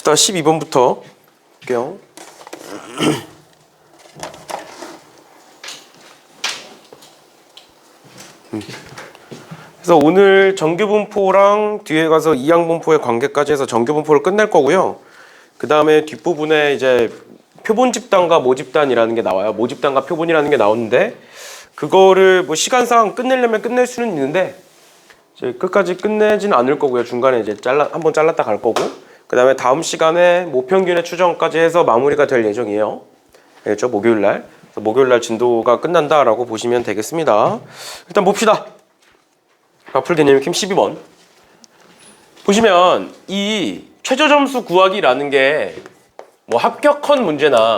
봅시다. 12번부터 볼게요. 그래서 오늘 정규분포랑 뒤에 가서 이항분포의 관계까지 해서 정규분포를 끝낼 거고요. 그 다음에 뒷부분에 이제 표본 집단과 모집단이라는 게 나와요. 모집단과 표본이라는 게 나오는데 그거를 뭐 시간상 끝내려면 끝낼 수는 있는데 이제 끝까지 끝내지는 않을 거고요. 중간에 이제 한번 잘랐다 갈 거고 그 다음에 다음 시간에 모평균의 추정까지 해서 마무리가 될 예정이에요. 알겠죠? 목요일날. 목요일날 진도가 끝난다라고 보시면 되겠습니다. 일단 봅시다. 마플 개념 캠 12번. 보시면 이 최저점수 구하기라는 게 뭐 합격컷 문제나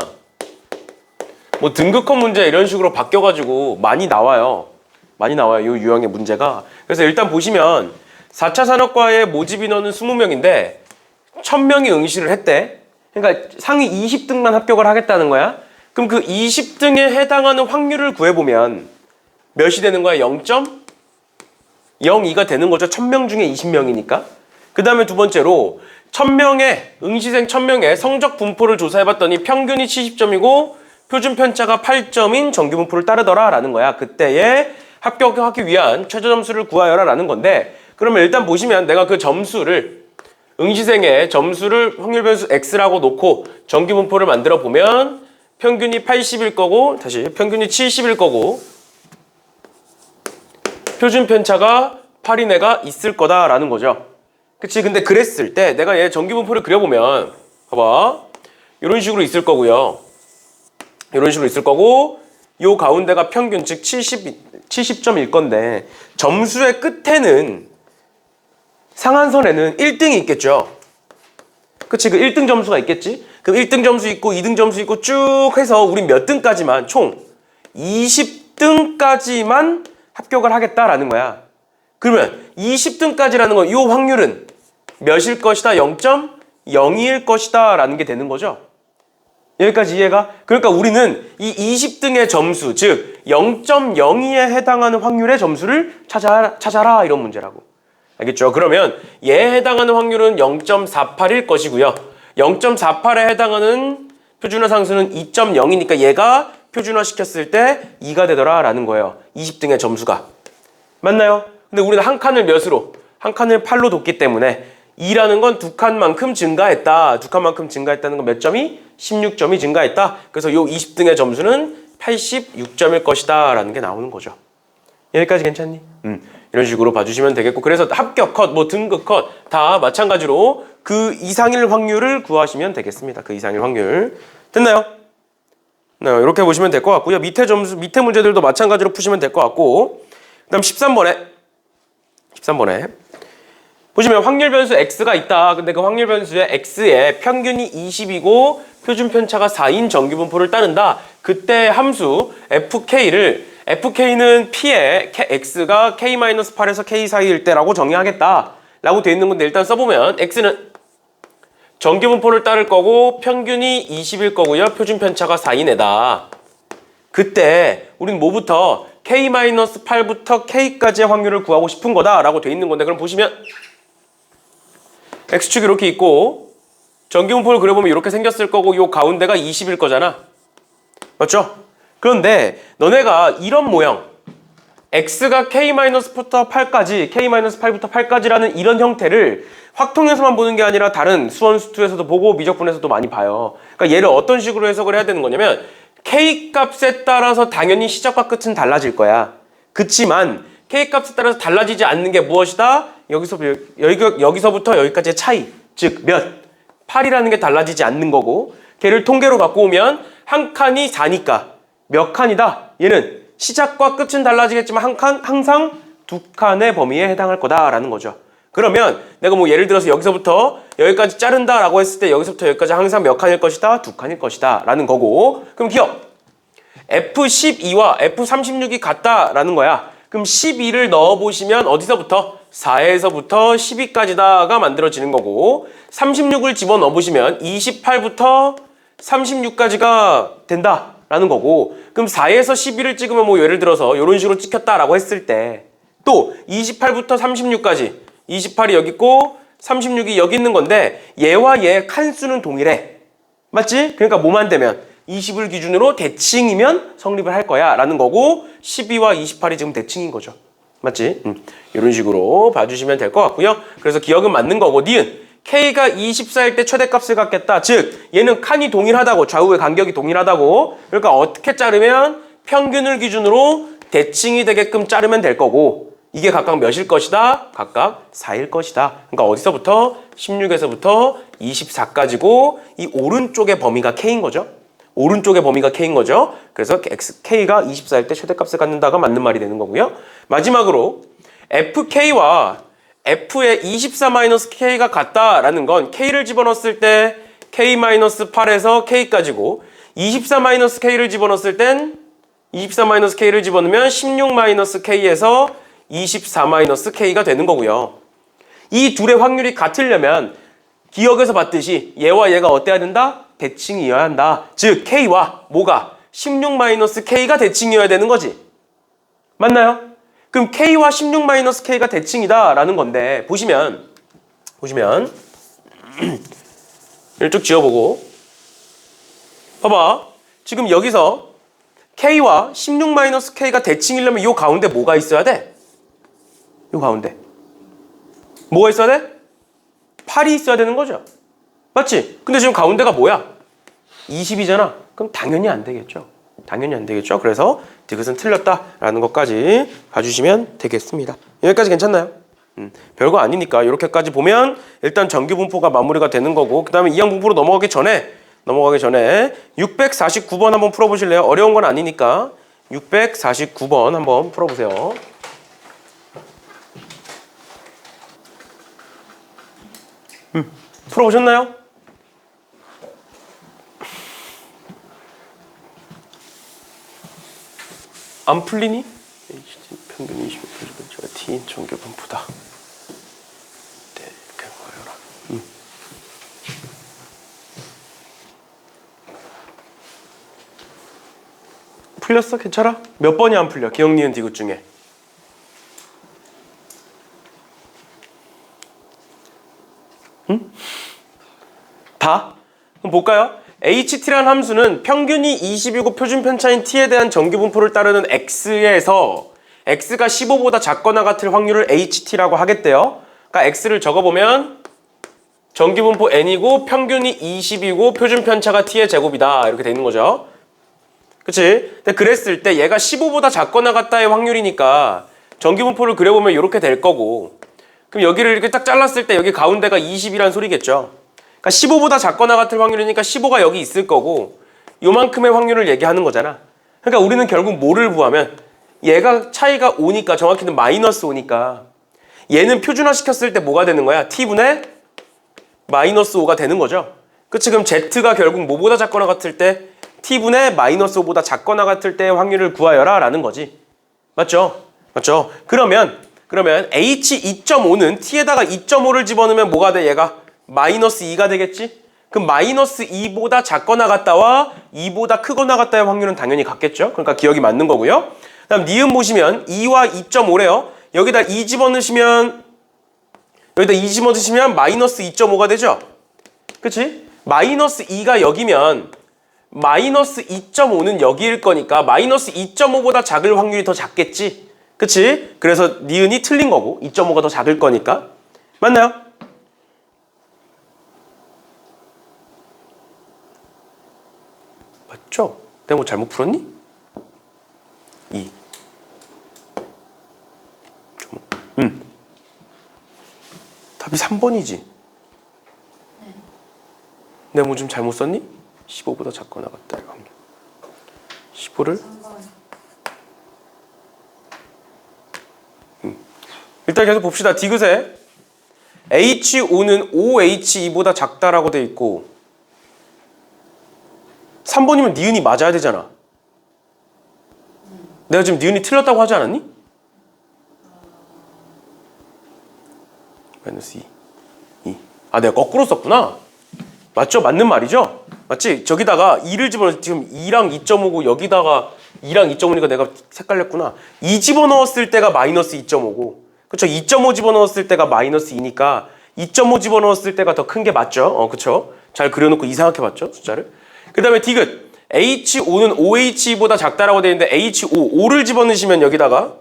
뭐 등급컷 문제 이런 식으로 바뀌어가지고 많이 나와요. 많이 나와요. 이 유형의 문제가. 그래서 일단 보시면 4차 산업과의 모집 인원은 20명인데 1000명이 응시를 했대. 그러니까 상위 20등만 합격을 하겠다는 거야. 그럼 그 20등에 해당하는 확률을 구해보면 몇이 되는 거야? 0.02가 되는 거죠. 1000명 중에 20명이니까. 그 다음에 두 번째로 1000명의 응시생 1000명의 성적 분포를 조사해봤더니 평균이 70점이고 표준 편차가 8점인 정규 분포를 따르더라 라는 거야. 그때에 합격하기 위한 최저 점수를 구하여라 라는 건데 그러면 일단 보시면 내가 그 점수를 응시생의 점수를 확률 변수 x라고 놓고 정규 분포를 만들어 보면 평균이 80일 거고 다시 평균이 70일 거고 표준 편차가 8인 애가 있을 거다라는 거죠. 그치? 근데 그랬을 때 내가 얘 정규 분포를 그려보면 봐봐. 이런 식으로 있을 거고요. 이런 식으로 있을 거고 요 가운데가 평균 즉 70점일 건데 점수의 끝에는 상한선에는 1등이 있겠죠. 그치? 그 1등 점수가 있겠지? 그럼 1등 점수 있고 2등 점수 있고 쭉 해서 우린 몇 등까지만 총 20등까지만 합격을 하겠다라는 거야. 그러면 20등까지라는 건 이 확률은 몇일 것이다? 0.02일 것이다 라는 게 되는 거죠. 여기까지 이해가? 그러니까 우리는 이 20등의 점수, 즉 0.02에 해당하는 확률의 점수를 찾아라 이런 문제라고. 알겠죠? 그러면 얘에 해당하는 확률은 0.48일 것이고요. 0.48에 해당하는 표준화 상수는 2.0이니까 얘가 표준화 시켰을 때 2가 되더라 라는 거예요. 20등의 점수가. 맞나요? 근데 우리는 한 칸을 몇으로? 한 칸을 8로 뒀기 때문에 2라는 건 두 칸만큼 증가했다. 두 칸만큼 증가했다는 건 몇 점이? 16점이 증가했다. 그래서 요 20등의 점수는 86점일 것이다 라는 게 나오는 거죠. 여기까지 괜찮니? 이런 식으로 봐주시면 되겠고 그래서 합격 컷, 뭐 등급 컷 다 마찬가지로 그 이상일 확률을 구하시면 되겠습니다. 그 이상일 확률. 됐나요? 네, 이렇게 보시면 될 것 같고요. 밑에 문제들도 마찬가지로 푸시면 될 것 같고 그 다음 13번에 보시면 확률 변수 x가 있다. 근데 그 확률 변수의 x의 평균이 20이고 표준 편차가 4인 정규 분포를 따른다. 그때 함수 fk는 p에 x가 k-8에서 k 사이일 때라고 정의하겠다 라고 되어 있는 건데 일단 써보면 x는 정규 분포를 따를 거고 평균이 20일 거고요. 표준 편차가 4인 애다. 그때 우린 뭐부터 k-8부터 k까지의 확률을 구하고 싶은 거다 라고 되어 있는 건데 그럼 보시면 x축이 이렇게 있고 정규 분포를 그려보면 이렇게 생겼을 거고 요 가운데가 20일 거잖아. 맞죠? 그런데 너네가 이런 모형 x가 k-부터 8까지 k-8부터 8까지라는 이런 형태를 확통에서만 보는 게 아니라 다른 수원수투에서도 보고 미적분에서도 많이 봐요. 그러니까 얘를 어떤 식으로 해석을 해야 되는 거냐면 k 값에 따라서 당연히 시작과 끝은 달라질 거야. 그치만 k 값에 따라서 달라지지 않는 게 무엇이다? 여기서부터 여기까지의 차이, 즉 몇? 8이라는 게 달라지지 않는 거고 걔를 통계로 갖고 오면 한 칸이 4니까 몇 칸이다? 얘는 시작과 끝은 달라지겠지만 항상 두 칸의 범위에 해당할 거다라는 거죠. 그러면 내가 뭐 예를 들어서 여기서부터 여기까지 자른다라고 했을 때 여기서부터 여기까지 항상 몇 칸일 것이다? 두 칸일 것이다 라는 거고 그럼 기억! F12와 F36이 같다라는 거야. 그럼 12를 넣어보시면 어디서부터? 4에서부터 12까지다가 만들어지는 거고 36을 집어넣어보시면 28부터 36까지가 된다라는 거고 그럼 4에서 12를 찍으면 뭐 예를 들어서 이런 식으로 찍혔다라고 했을 때 또 28부터 36까지 28이 여기 있고 36이 여기 있는 건데 얘와 얘 칸수는 동일해. 맞지? 그러니까 뭐만 되면 20을 기준으로 대칭이면 성립을 할 거야 라는 거고 12와 28이 지금 대칭인 거죠. 맞지? 이런 식으로 봐주시면 될 것 같고요. 그래서 기억은 맞는 거고 니은 K가 24일 때 최대값을 갖겠다. 즉 얘는 칸이 동일하다고 좌우의 간격이 동일하다고 그러니까 어떻게 자르면 평균을 기준으로 대칭이 되게끔 자르면 될 거고 이게 각각 몇일 것이다? 각각 4일 것이다. 그러니까 어디서부터? 16에서부터 24까지고 이 오른쪽의 범위가 K인 거죠. 오른쪽의 범위가 K인 거죠. 그래서 K가 24일 때 최대값을 갖는다가 맞는 말이 되는 거고요. 마지막으로 FK와 F의 24-K가 같다라는 건 K를 집어넣었을 때 K-8에서 K까지고 24-K를 집어넣었을 땐 24-K를 집어넣으면 16-K에서 24-K가 되는 거고요. 이 둘의 확률이 같으려면 기억에서 봤듯이 얘와 얘가 어때야 된다? 대칭이어야 한다. 즉 K와 뭐가? 16-K가 대칭이어야 되는 거지. 맞나요? 그럼 K와 16-K가 대칭이다 라는 건데 보시면 이걸 쭉 지어보고 봐봐. 지금 여기서 K와 16-K가 대칭이려면 이 가운데 뭐가 있어야 돼? 이 가운데 뭐가 있어야 돼? 8이 있어야 되는 거죠. 맞지? 근데 지금 가운데가 뭐야? 20이잖아. 그럼 당연히 안 되겠죠. 당연히 안 되겠죠. 그래서 디귿은 틀렸다라는 것까지 봐주시면 되겠습니다. 여기까지 괜찮나요? 별거 아니니까 이렇게까지 보면 일단 정규분포가 마무리가 되는 거고 그 다음에 이항분포로 넘어가기 전에 649번 한번 풀어보실래요? 어려운 건 아니니까 649번 한번 풀어보세요. 풀어보셨나요? 안 풀리니? 평균 25%가 T인 정규분포다. 네, 이렇게 보여라. 풀렸어? 괜찮아? 몇 번이 안 풀려? 기억, 니은, 디귿 중에. 다? 그럼 볼까요? HT라는 함수는 평균이 20이고 표준 편차인 T에 대한 정규분포를 따르는 X에서 X가 15보다 작거나 같을 확률을 HT라고 하겠대요. 그러니까 X를 적어보면 정규분포 N이고 평균이 20이고 표준 편차가 T의 제곱이다. 이렇게 돼 있는 거죠. 그치? 근데 그랬을 때 얘가 15보다 작거나 같다의 확률이니까 정규분포를 그려보면 이렇게 될 거고 그럼 여기를 이렇게 딱 잘랐을 때 여기 가운데가 20이란 소리겠죠. 그러니까 15보다 작거나 같을 확률이니까 15가 여기 있을 거고 요만큼의 확률을 얘기하는 거잖아. 그러니까 우리는 결국 뭐를 구하면 얘가 차이가 5니까 정확히는 마이너스 5니까 얘는 표준화 시켰을 때 뭐가 되는 거야? T분의 마이너스 5가 되는 거죠. 그치? 그럼 Z가 결국 뭐보다 작거나 같을 때 T분의 마이너스 5보다 작거나 같을 때의 확률을 구하여라 라는 거지. 맞죠? 맞죠? 그러면 H 2.5는 T에다가 2.5를 집어넣으면 뭐가 돼? 얘가 마이너스 2가 되겠지? 그럼 마이너스 2보다 작거나 같다와 2보다 크거나 같다의 확률은 당연히 같겠죠? 그러니까 기억이 맞는 거고요. 그 다음 니은 보시면 2와 2.5래요. 여기다 2 집어넣으시면 마이너스 2.5가 되죠? 그치? 마이너스 2가 여기면 마이너스 2.5는 여기일 거니까 마이너스 2.5보다 작을 확률이 더 작겠지? 그치? 그래서 니은이 틀린 거고 2.5가 더 작을 거니까. 맞나요? 맞죠? 내가 뭐 잘못 풀었니? 2. 답이 3번이지? 내가 뭐 좀 잘못 썼니? 15보다 작거나 같다. 15를? 일단 계속 봅시다. 디귿에 H5는 OH2보다 작다라고 돼 있고 3번이면 니은이 맞아야 되잖아. 내가 지금 니은이 틀렸다고 하지 않았니? 마이너스 2. 아, 내가 거꾸로 썼구나. 맞죠? 맞는 말이죠? 맞지? 저기다가 2를 집어넣어. 지금 2랑 2.5고 여기다가 2랑 2.5니까 내가 헷갈렸구나. 2 집어넣었을 때가 마이너스 2.5고 그쵸? 2.5 집어넣었을 때가 마이너스 2니까 2.5 집어넣었을 때가 더 큰 게 맞죠? 그쵸? 잘 그려놓고 이상하게 봤죠? 숫자를. 그 다음에 디귿. H5는 OH보다 작다라고 되어 있는데 H5, 5를 집어넣으시면 여기다가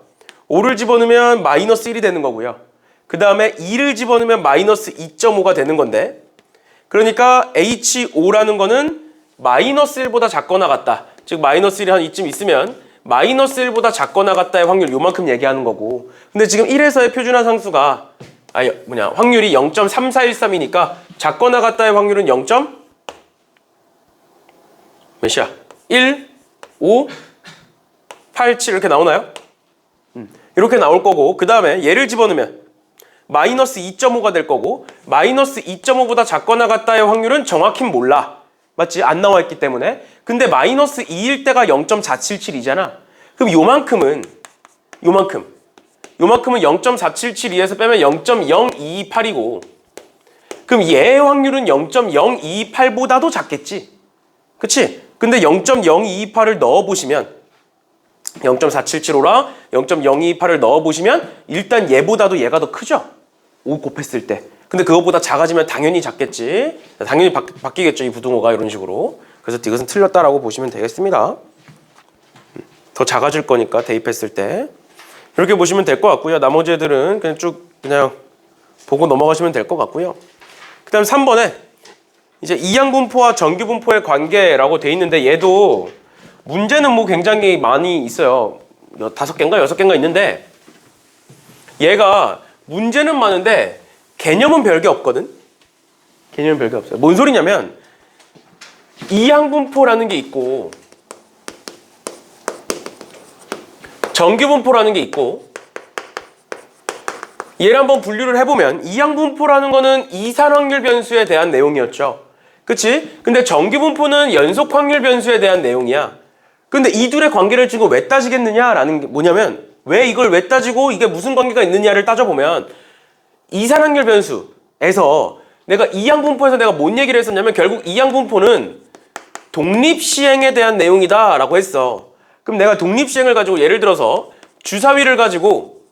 5를 집어넣으면 마이너스 1이 되는 거고요. 그 다음에 2를 집어넣으면 마이너스 2.5가 되는 건데 그러니까 H5라는 거는 마이너스 1보다 작거나 같다. 즉 마이너스 1이 한 이쯤 있으면 마이너스 1보다 작거나 같다의 확률 요만큼 얘기하는 거고 그런데 지금 1에서의 표준화 상수가 확률이 0.3413이니까 작거나 같다의 확률은 0. 몇이야? 1, 5, 8, 7 이렇게 나오나요? 이렇게 나올 거고 그 다음에 얘를 집어넣으면 마이너스 2.5가 될 거고 마이너스 2.5보다 작거나 같다의 확률은 정확히 몰라. 맞지? 안 나와 있기 때문에. 근데 마이너스 2일 때가 0.477이잖아. 그럼 요만큼은 0.477에서 빼면 0.0228이고 그럼 얘의 확률은 0.028보다도 작겠지. 그치? 근데 0.0228을 넣어보시면 0.4775랑 0.028을 넣어보시면 일단 얘보다도 얘가 더 크죠? 5 곱했을 때. 근데 그것보다 작아지면 당연히 작겠지. 당연히 바뀌겠죠. 이 부등호가 이런 식으로. 그래서 디귿은 틀렸다라고 보시면 되겠습니다. 더 작아질 거니까 대입했을 때. 이렇게 보시면 될 것 같고요. 나머지 애들은 그냥 보고 넘어가시면 될 것 같고요. 그 다음 3번에 이제 이항분포와 정규분포의 관계라고 돼 있는데 얘도 문제는 뭐 굉장히 많이 있어요. 5개인가 6개인가 있는데 얘가 문제는 많은데 개념은 별게 없거든. 개념은 별게 없어요. 뭔 소리냐면 이항분포라는 게 있고 정규분포라는 게 있고 얘를 한번 분류를 해보면 이항분포라는 거는 이산확률 변수에 대한 내용이었죠. 그치? 근데 정규분포는 연속확률 변수에 대한 내용이야. 근데 이 둘의 관계를 지금 왜 따지겠느냐라는 게 뭐냐면 왜 이걸 왜 따지고 이게 무슨 관계가 있느냐를 따져보면 이산확률 변수에서 내가 이항분포에서 내가 뭔 얘기를 했었냐면 결국 이항분포는 독립시행에 대한 내용이다 라고 했어. 그럼 내가 독립시행을 가지고 예를 들어서 주사위를 가지고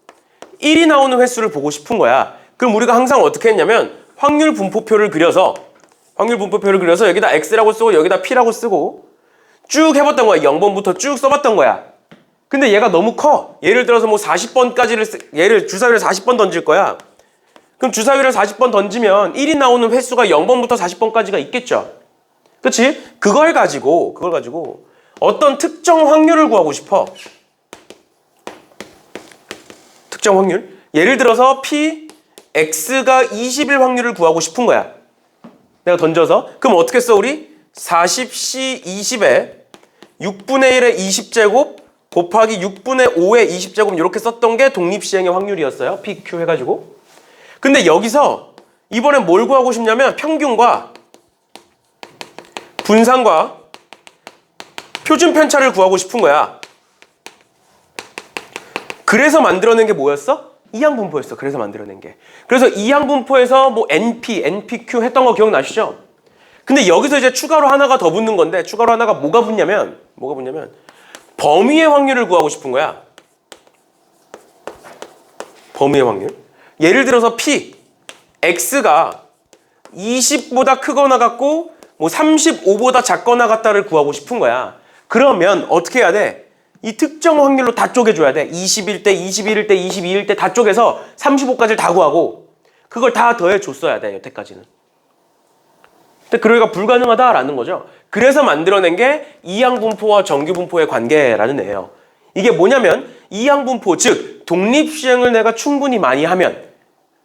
1이 나오는 횟수를 보고 싶은 거야. 그럼 우리가 항상 어떻게 했냐면 확률 분포표를 그려서 여기다 X라고 쓰고 여기다 P라고 쓰고 쭉 해봤던 거야. 0번부터 쭉 써봤던 거야. 근데 얘가 너무 커. 예를 들어서 뭐 40번까지를 얘를 주사위를 40번 던질 거야. 그럼 주사위를 40번 던지면 1이 나오는 횟수가 0번부터 40번까지가 있겠죠. 그치? 그걸 가지고 어떤 특정 확률을 구하고 싶어. 특정 확률. 예를 들어서 P, X가 20일 확률을 구하고 싶은 거야. 내가 던져서. 그럼 어떻게 써 우리? 40C 20에 6분의 1의 20제곱 곱하기 6분의 5의 20제곱 이렇게 썼던 게 독립시행의 확률이었어요. PQ 해가지고. 근데 여기서 이번엔 뭘 구하고 싶냐면 평균과 분산과 표준 편차를 구하고 싶은 거야. 그래서 만들어낸 게 뭐였어? 이항분포였어. 그래서 만들어낸 게. 그래서 이항분포에서 뭐 NP, NPQ 했던 거 기억나시죠? 근데 여기서 이제 추가로 하나가 더 붙는 건데 추가로 하나가 뭐가 붙냐면 범위의 확률을 구하고 싶은 거야. 범위의 확률. 예를 들어서 P, X가 20보다 크거나 같고 뭐 35보다 작거나 같다를 구하고 싶은 거야. 그러면 어떻게 해야 돼? 이 특정 확률로 다 쪼개줘야 돼. 20일 때, 21일 때, 22일 때 다 쪼개서 35까지를 다 구하고 그걸 다 더해줬어야 돼. 여태까지는. 근데 그러기가 불가능하다라는 거죠. 그래서 만들어낸 게 이항분포와 정규분포의 관계라는 애예요. 이게 뭐냐면 이항분포, 즉 독립시행을 내가 충분히 많이 하면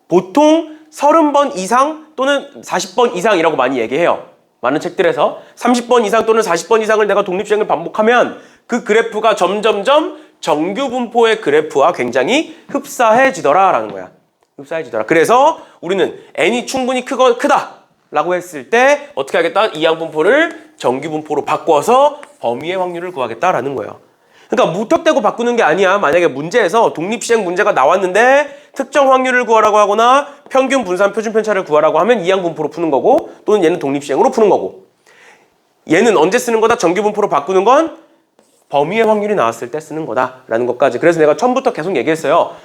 보통 30번 이상 또는 40번 이상이라고 많이 얘기해요. 많은 책들에서 30번 이상 또는 40번 이상을 내가 독립시행을 반복하면 그 그래프가 점점점 정규분포의 그래프와 굉장히 흡사해지더라 라는 거야. 흡사해지더라. 그래서 우리는 n이 충분히 크다 라고 했을 때 어떻게 하겠다? 이항분포를 정규분포로 바꿔서 범위의 확률을 구하겠다라는 거예요. 그러니까 무턱대고 바꾸는 게 아니야. 만약에 문제에서 독립시행 문제가 나왔는데 특정 확률을 구하라고 하거나 평균, 분산, 표준 편차를 구하라고 하면 이항분포로 푸는 거고 또는 얘는 독립시행으로 푸는 거고 얘는 언제 쓰는 거다? 정규분포로 바꾸는 건 범위의 확률이 나왔을 때 쓰는 거다라는 것까지. 그래서 내가 처음부터 계속 얘기했어요.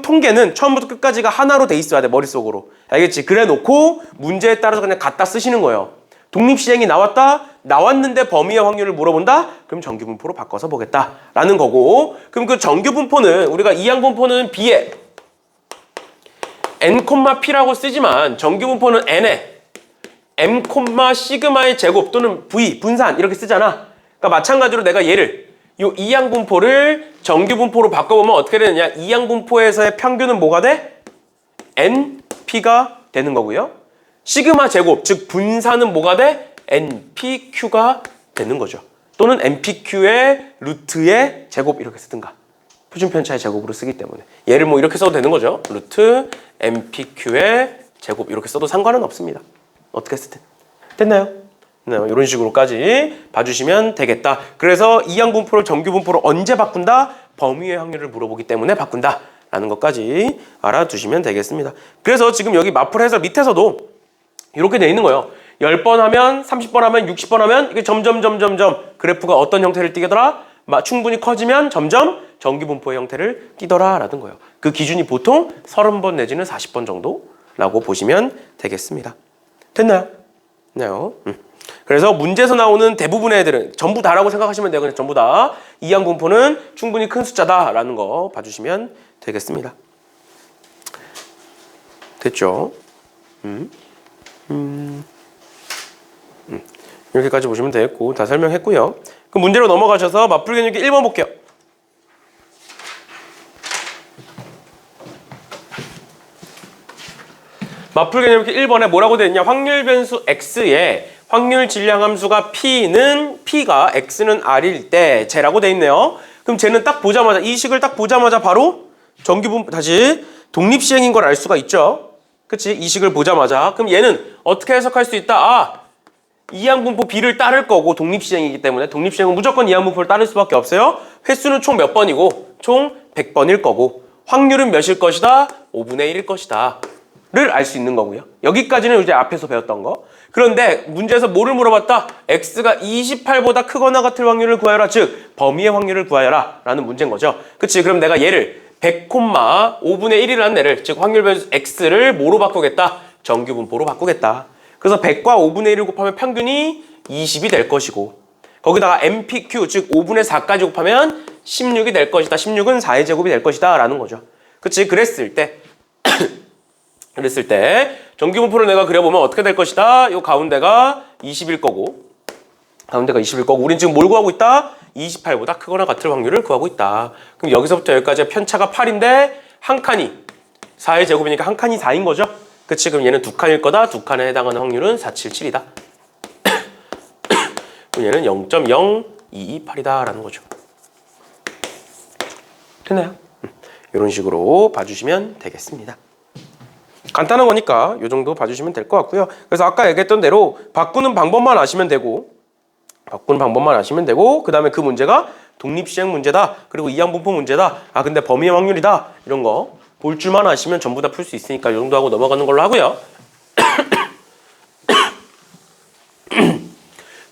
통계는 처음부터 끝까지가 하나로 돼 있어야 돼, 머릿속으로. 알겠지? 그래 놓고 문제에 따라서 그냥 갖다 쓰시는 거예요. 독립시행이 나왔는데 범위의 확률을 물어본다? 그럼 정규분포로 바꿔서 보겠다라는 거고, 그럼 그 정규분포는 우리가 이항분포는 B에 n, P라고 쓰지만 정규분포는 n에 m, 시그마의 제곱 또는 v, 분산 이렇게 쓰잖아. 그러니까 마찬가지로 내가 얘를 요 이항분포를 정규분포로 바꿔보면 어떻게 되느냐? 이항분포에서의 평균은 뭐가 돼? np가 되는 거고요. 시그마 제곱, 즉 분산은 뭐가 돼? npq가 되는 거죠. 또는 npq의 루트의 제곱 이렇게 쓰든가. 표준편차의 제곱으로 쓰기 때문에. 얘를 뭐 이렇게 써도 되는 거죠. 루트 npq의 제곱 이렇게 써도 상관은 없습니다. 어떻게 쓰든. 됐나요? 네, 이런 식으로까지 봐주시면 되겠다. 그래서 이항분포를 정규분포로 언제 바꾼다? 범위의 확률을 물어보기 때문에 바꾼다 라는 것까지 알아두시면 되겠습니다. 그래서 지금 여기 마플 해서 밑에서도 이렇게 돼 있는 거예요. 10번 하면 30번 하면 60번 하면 이게 점점 그래프가 어떤 형태를 띠더라? 충분히 커지면 점점 정규분포의 형태를 띠더라 라는 거예요. 그 기준이 보통 30번 내지는 40번 정도라고 보시면 되겠습니다. 됐나요? 네. 그래서 문제에서 나오는 대부분의 애들은 전부 다라고 생각하시면 돼요. 그냥 전부 다. 이항분포는 충분히 큰 숫자다라는 거 봐주시면 되겠습니다. 됐죠? 이렇게까지 보시면 되겠고 다 설명했고요. 그럼 문제로 넘어가셔서 맞풀 개념기 1번 볼게요. 맞풀 개념기 1번에 뭐라고 되어 있냐? 확률 변수 x에 확률 질량 함수가 p는 p가 x는 r일 때 쟤라고 되어 있네요. 그럼 쟤는 딱 보자마자 이 식을 딱 보자마자 바로 정규분포 다시 독립시행인 걸 알 수가 있죠. 그치? 이 식을 보자마자. 그럼 얘는 어떻게 해석할 수 있다? 이항분포 B를 따를 거고 독립시행이기 때문에 독립시행은 무조건 이항분포를 따를 수밖에 없어요. 횟수는 총 몇 번이고 총 100번일 거고 확률은 몇일 것이다? 5분의 1일 것이다 를 알 수 있는 거고요. 여기까지는 이제 앞에서 배웠던 거. 그런데 문제에서 뭐를 물어봤다? X가 28보다 크거나 같을 확률을 구하여라. 즉 범위의 확률을 구하여라 라는 문제인 거죠. 그치? 그럼 내가 얘를 100, 5분의 1이라는 애를 즉 확률 변수 X를 뭐로 바꾸겠다? 정규분포로 바꾸겠다. 그래서 100과 5분의 1을 곱하면 평균이 20이 될 것이고 거기다가 MPQ 즉 5분의 4까지 곱하면 16이 될 것이다. 16은 4의 제곱이 될 것이다 라는 거죠. 그치? 그랬을 때 정규분포를 내가 그려보면 어떻게 될 것이다? 요 가운데가 20일 거고 우린 지금 뭘 구하고 있다? 28보다 크거나 같을 확률을 구하고 있다. 그럼 여기서부터 여기까지 편차가 8인데 한 칸이 4의 제곱이니까 한 칸이 4인 거죠? 그치? 그럼 얘는 두 칸일 거다. 두 칸에 해당하는 확률은 477이다. 그럼 얘는 0.0228이다 라는 거죠. 됐나요? 이런 식으로 봐주시면 되겠습니다. 간단한 거니까 이 정도 봐주시면 될 것 같고요. 그래서 아까 얘기했던 대로 바꾸는 방법만 아시면 되고 그 다음에 그 문제가 독립시행 문제다. 그리고 이항분포 문제다. 근데 범위의 확률이다. 이런 거 볼 줄만 아시면 전부 다 풀 수 있으니까 이 정도 하고 넘어가는 걸로 하고요.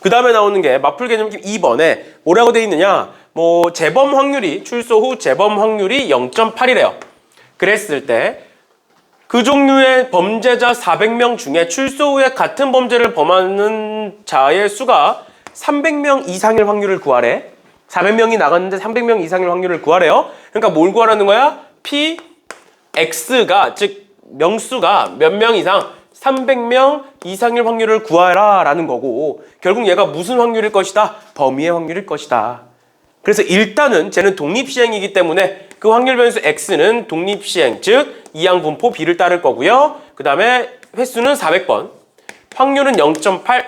그 다음에 나오는 게 맞풀 개념기 2번에 뭐라고 돼 있느냐? 뭐 재범 확률이 출소 후 재범 확률이 0.8이래요. 그랬을 때 그 종류의 범죄자 400명 중에 출소 후에 같은 범죄를 범하는 자의 수가 300명 이상일 확률을 구하래. 400명이 나갔는데 300명 이상일 확률을 구하래요. 그러니까 뭘 구하라는 거야? P, X가 즉 명수가 몇 명 이상 300명 이상일 확률을 구하라 라는 거고 결국 얘가 무슨 확률일 것이다? 범위의 확률일 것이다. 그래서 일단은 쟤는 독립시행이기 때문에 그 확률 변수 X는 독립시행 즉 이항분포 B를 따를 거고요. 그 다음에 횟수는 400번 확률은 0.8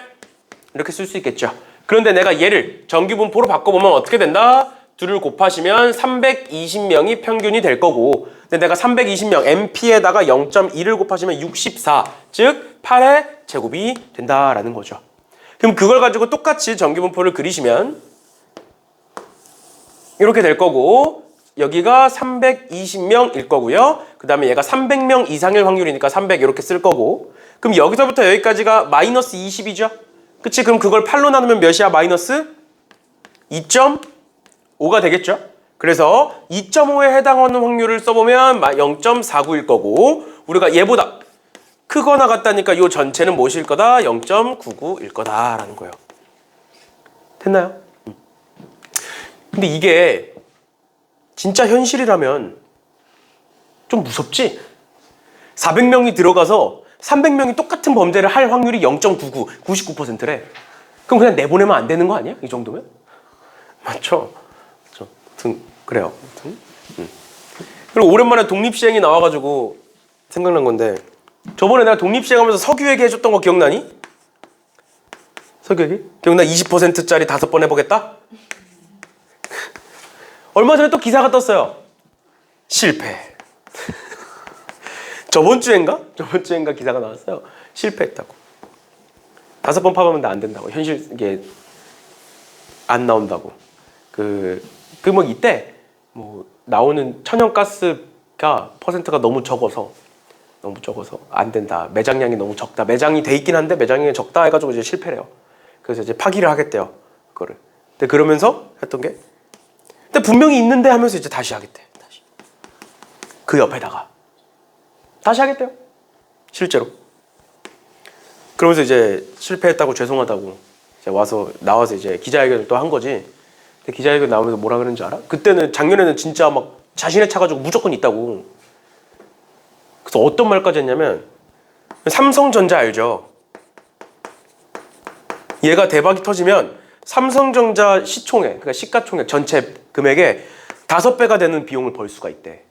이렇게 쓸 수 있겠죠. 그런데 내가 얘를 정규분포로 바꿔보면 어떻게 된다? 둘을 곱하시면 320명이 평균이 될 거고 근데 내가 320명 MP에다가 0.2를 곱하시면 64 즉 8의 제곱이 된다라는 거죠. 그럼 그걸 가지고 똑같이 정규분포를 그리시면 이렇게 될 거고 여기가 320명일 거고요. 그 다음에 얘가 300명 이상일 확률이니까 300 이렇게 쓸 거고 그럼 여기서부터 여기까지가 마이너스 20이죠. 그치? 그럼 그걸 8로 나누면 몇이야? 마이너스 2.5가 되겠죠? 그래서 2.5에 해당하는 확률을 써보면 0.49일 거고 우리가 얘보다 크거나 같다니까 이 전체는 무엇일 거다? 0.99일 거다라는 거예요. 됐나요? 근데 이게 진짜 현실이라면 좀 무섭지? 400명이 들어가서 300명이 똑같은 범죄를 할 확률이 0.99, 99%래. 그럼 그냥 내보내면 안 되는 거 아니야? 이 정도면? 맞죠? 그래요. 그리고 오랜만에 독립시행이 나와가지고 생각난 건데 저번에 내가 독립시행하면서 석유회계 해줬던 거 기억나니? 석유회계? 기억나? 20%짜리 5번 해보겠다? 얼마 전에 또 기사가 떴어요. 실패. 저번 주인가 기사가 나왔어요. 실패했다고. 5번 파봤는데 안 된다고. 현실 이게 안 나온다고. 뭐 이때 뭐 나오는 천연가스가 퍼센트가 너무 적어서 안 된다. 매장량이 너무 적다. 매장이 돼 있긴 한데 매장량이 적다 해가지고 이제 실패래요. 그래서 이제 파기를 하겠대요. 그거를. 근데 그러면서 했던 게, 근데 분명히 있는데 하면서 이제 다시 하겠대. 다시. 그 옆에다가 다시 하겠대요. 실제로. 그러면서 이제 실패했다고 죄송하다고 이제 나와서 이제 기자회견을 또 한 거지. 근데 기자회견 나오면서 뭐라 그러는지 알아? 그때는 작년에는 진짜 막 자신의 차 가지고 무조건 있다고. 그래서 어떤 말까지 했냐면 삼성전자 알죠? 얘가 대박이 터지면 삼성전자 시총액, 그러니까 시가총액 전체 금액의 5배가 되는 비용을 벌 수가 있대.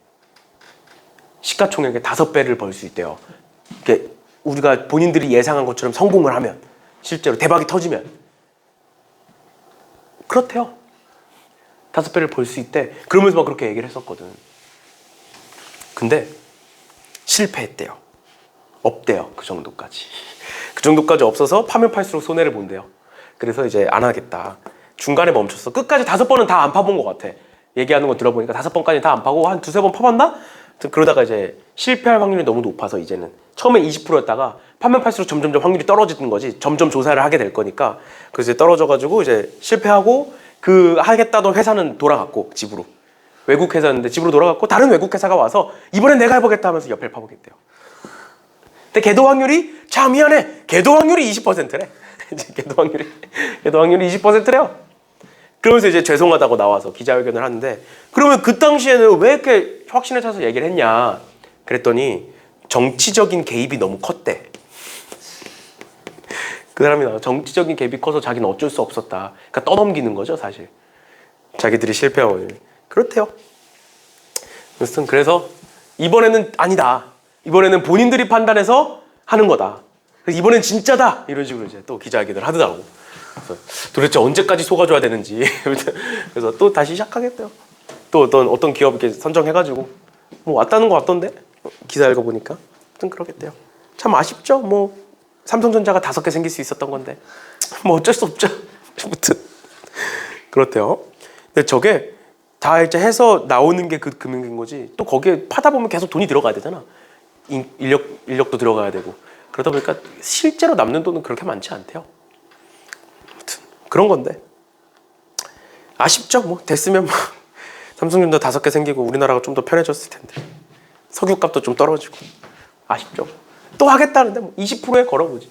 시가총액의 5배를 벌 수 있대요. 이게 우리가 본인들이 예상한 것처럼 성공을 하면, 실제로 대박이 터지면 그렇대요. 5배를 벌 수 있대. 그러면서 막 그렇게 얘기를 했었거든. 근데 실패했대요. 없대요. 그 정도까지. 그 정도까지 없어서 파면 팔수록 손해를 본대요. 그래서 이제 안 하겠다. 중간에 멈췄어. 끝까지 5번은 다 안 파본 것 같아. 얘기하는 거 들어보니까 5번까지 다 안 파고 한 2-3번 파봤나? 그러다가 이제 실패할 확률이 너무 높아서 이제는 처음에 20%였다가 파면 팔수록 점점 확률이 떨어지는 거지. 점점 조사를 하게 될 거니까. 그래서 이제 떨어져가지고 이제 실패하고 하겠다던 회사는 돌아갔고 집으로. 외국 회사였는데 집으로 돌아갔고 다른 외국 회사가 와서 이번엔 내가 해보겠다 하면서 옆에 파보겠대요. 근데 개도 확률이 참 미안해. 개도 확률이 20%래. 이제 개도 확률이 20%래요. 그러면서 이제 죄송하다고 나와서 기자회견을 하는데, 그러면 그 당시에는 왜 이렇게 확신에 차서 얘기를 했냐? 그랬더니 정치적인 개입이 너무 컸대. 그 사람이 나와 정치적인 개입이 커서 자기는 어쩔 수 없었다. 그러니까 떠넘기는 거죠, 사실. 자기들이 실패하고. 그렇대요. 그래서 이번에는 아니다. 이번에는 본인들이 판단해서 하는 거다. 그래서 이번엔 진짜다. 이런 식으로 이제 또 기자회견을 하더라고. 그래서 도대체 언제까지 속아줘야 되는지. 그래서 또 다시 시작하겠대요. 또 어떤 기업 이렇게 선정해가지고 뭐 왔다는 거 같던데 기사 읽어보니까 좀 그러겠대요. 참 아쉽죠. 뭐 삼성전자가 5개 생길 수 있었던 건데 뭐 어쩔 수 없죠. 아무튼 그렇대요. 근데 저게 다 이제 해서 나오는 게 그 금액인 거지. 또 거기에 파다 보면 계속 돈이 들어가야 되잖아. 인력도 들어가야 되고. 그러다 보니까 실제로 남는 돈은 그렇게 많지 않대요. 아무튼 그런 건데 아쉽죠. 뭐 됐으면 뭐 삼성전자 5개 생기고 우리나라가 좀 더 편해졌을 텐데 석유값도 좀 떨어지고 아쉽죠. 또 하겠다는데 뭐 20%에 걸어보지.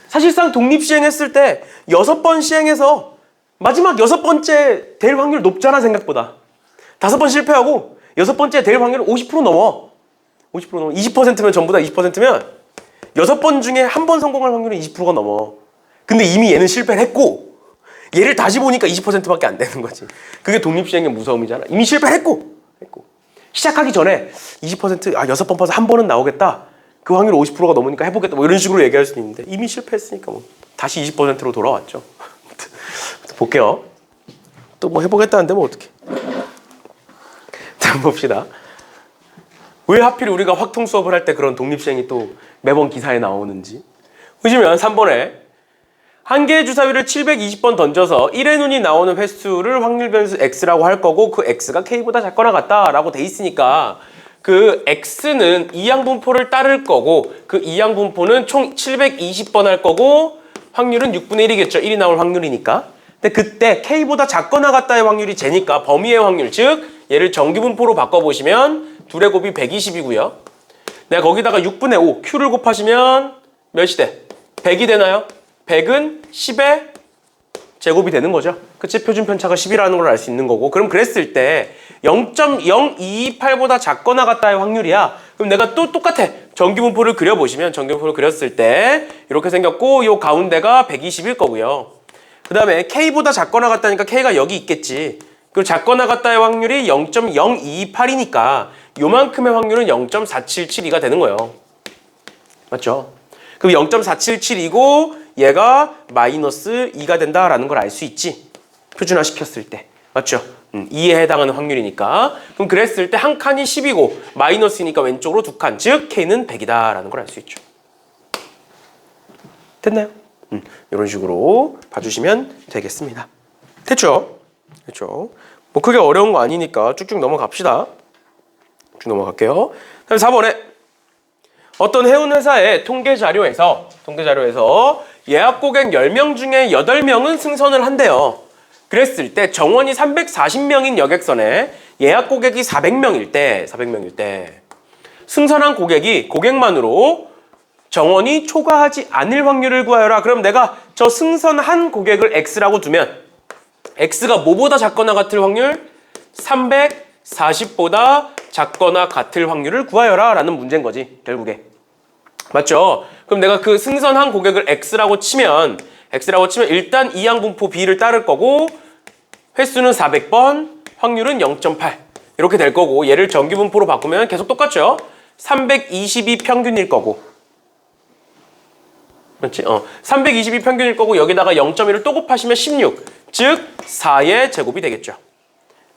사실상 독립시행했을 때 6번 시행해서 마지막 6번째 될 확률 높잖아. 생각보다 5번 실패하고 6번째 될 확률 50% 넘어. 50% 넘어. 20%면 전부 다 20%면 6번 중에 한 번 성공할 확률은 20%가 넘어. 근데 이미 얘는 실패를 했고 얘를 다시 보니까 20%밖에 안 되는 거지. 그게 독립시행의 무서움이잖아. 이미 실패를 했고 시작하기 전에 20% 6번 파서 한 번은 나오겠다. 그 확률 50%가 넘으니까 해보겠다. 뭐 이런 식으로 얘기할 수 있는데 이미 실패했으니까 뭐 다시 20%로 돌아왔죠. 볼게요. 또 뭐 해보겠다는데 뭐 어떡해. 자, 봅시다. 왜 하필 우리가 확통 수업을 할 때 그런 독립시행이 또 매번 기사에 나오는지. 보시면 3번에 한 개의 주사위를 720번 던져서 1의 눈이 나오는 횟수를 확률 변수 x라고 할 거고 그 x가 k보다 작거나 같다라고 돼 있으니까 그 x는 이항분포를 따를 거고 그 이항분포는 총 720번 할 거고 확률은 6분의 1이겠죠. 1이 나올 확률이니까. 근데 그때 k보다 작거나 같다의 확률이 제니까 범위의 확률, 즉 얘를 정기분포로 바꿔보시면 둘의 곱이 120이고요. 내가 거기다가 6분의 5, Q를 곱하시면 몇이 돼? 100이 되나요? 100은 10의 제곱이 되는 거죠. 그치? 표준 편차가 10이라는 걸 알 수 있는 거고. 그럼 그랬을 때 0.0228보다 작거나 같다의 확률이야. 그럼 내가 또 똑같아. 정기분포를 그려보시면 정기분포를 그렸을 때 이렇게 생겼고 요 가운데가 120일 거고요. 그 다음에 K보다 작거나 같다니까 K가 여기 있겠지. 그리고 작거나 같다의 확률이 0.0228이니까 요만큼의 확률은 0.4772가 되는 거예요. 맞죠? 그럼 0.477이고 얘가 마이너스 2가 된다라는 걸 알 수 있지. 표준화 시켰을 때. 맞죠? 2에 해당하는 확률이니까. 그럼 그랬을 때 한 칸이 10이고 마이너스니까 왼쪽으로 두 칸. 즉 K는 100이다라는 걸 알 수 있죠. 됐나요? 이런 식으로 봐주시면 되겠습니다. 됐죠? 됐죠? 뭐 크게 어려운 거 아니니까 쭉쭉 넘어갑시다. 쭉 넘어갈게요. 다음 4번에 어떤 해운회사의 통계 자료에서 예약 고객 10명 중에 8명은 승선을 한대요. 그랬을 때 정원이 340명인 여객선에 예약 고객이 400명일 때 승선한 고객만으로 정원이 초과하지 않을 확률을 구하여라. 그럼 내가 저 승선한 고객을 X라고 두면 X가 뭐보다 작거나 같을 확률? 340보다 작거나 같을 확률을 구하여라 라는 문제인 거지 결국에. 맞죠? 그럼 내가 그 승선한 고객을 X라고 치면 일단 이항분포 B를 따를 거고 횟수는 400번, 확률은 0.8 이렇게 될 거고 얘를 정기분포로 바꾸면 계속 똑같죠? 322 평균일 거고 그렇지? 322 평균일 거고 여기다가 0.1을 또 곱하시면 16 즉 4의 제곱이 되겠죠.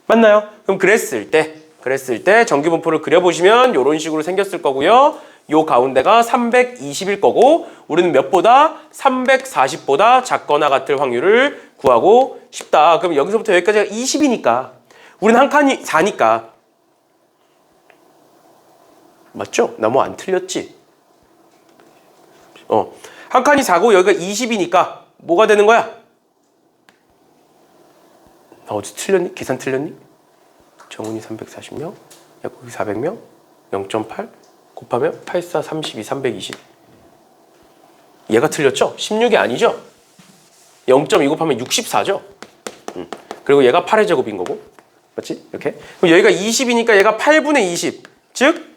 맞나요? 그럼 그랬을 때 정기분포를 그려보시면 이런 식으로 생겼을 거고요. 요 가운데가 320일 거고 우리는 몇보다? 340보다 작거나 같을 확률을 구하고 싶다. 그럼 여기서부터 여기까지가 20이니까 우리는 한 칸이 4니까 맞죠? 나 뭐 안 틀렸지? 한 칸이 4고 여기가 20이니까 뭐가 되는 거야? 나 어디 틀렸니? 계산 틀렸니? 정훈이 340명, 약국이 400명, 0.8 곱하면 84, 32, 320 얘가 틀렸죠? 16이 아니죠? 0.2 곱하면 64죠? 그리고 얘가 8의 제곱인 거고 맞지? 이렇게 그럼 여기가 20이니까 얘가 8분의 20 즉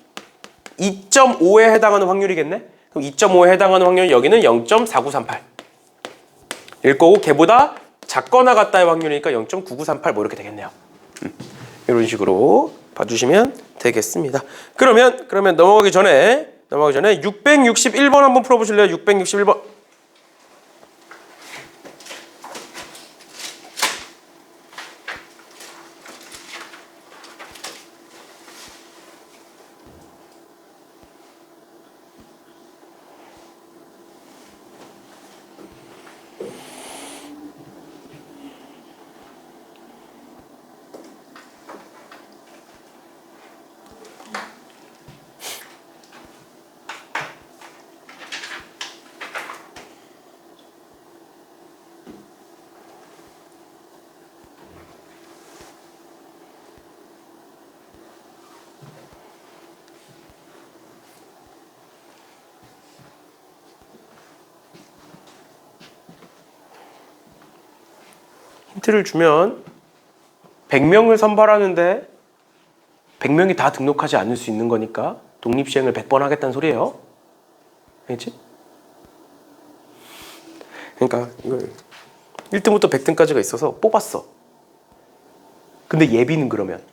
2.5에 해당하는 확률이겠네? 그럼 2.5에 해당하는 확률은 여기는 0.4938 일 거고 걔보다 작거나 같다의 확률이니까 0.9938 뭐 이렇게 되겠네요. 이런 식으로 봐주시면 되겠습니다. 그러면 넘어가기 전에 661번 한번 풀어보실래요? 661번. 힌트를 주면 100명을 선발하는데 100명이 다 등록하지 않을 수 있는 거니까 독립시행을 100번 하겠다는 소리예요. 알겠지? 그러니까 이걸 1등부터 100등까지가 있어서 뽑았어. 근데 예비는 그러면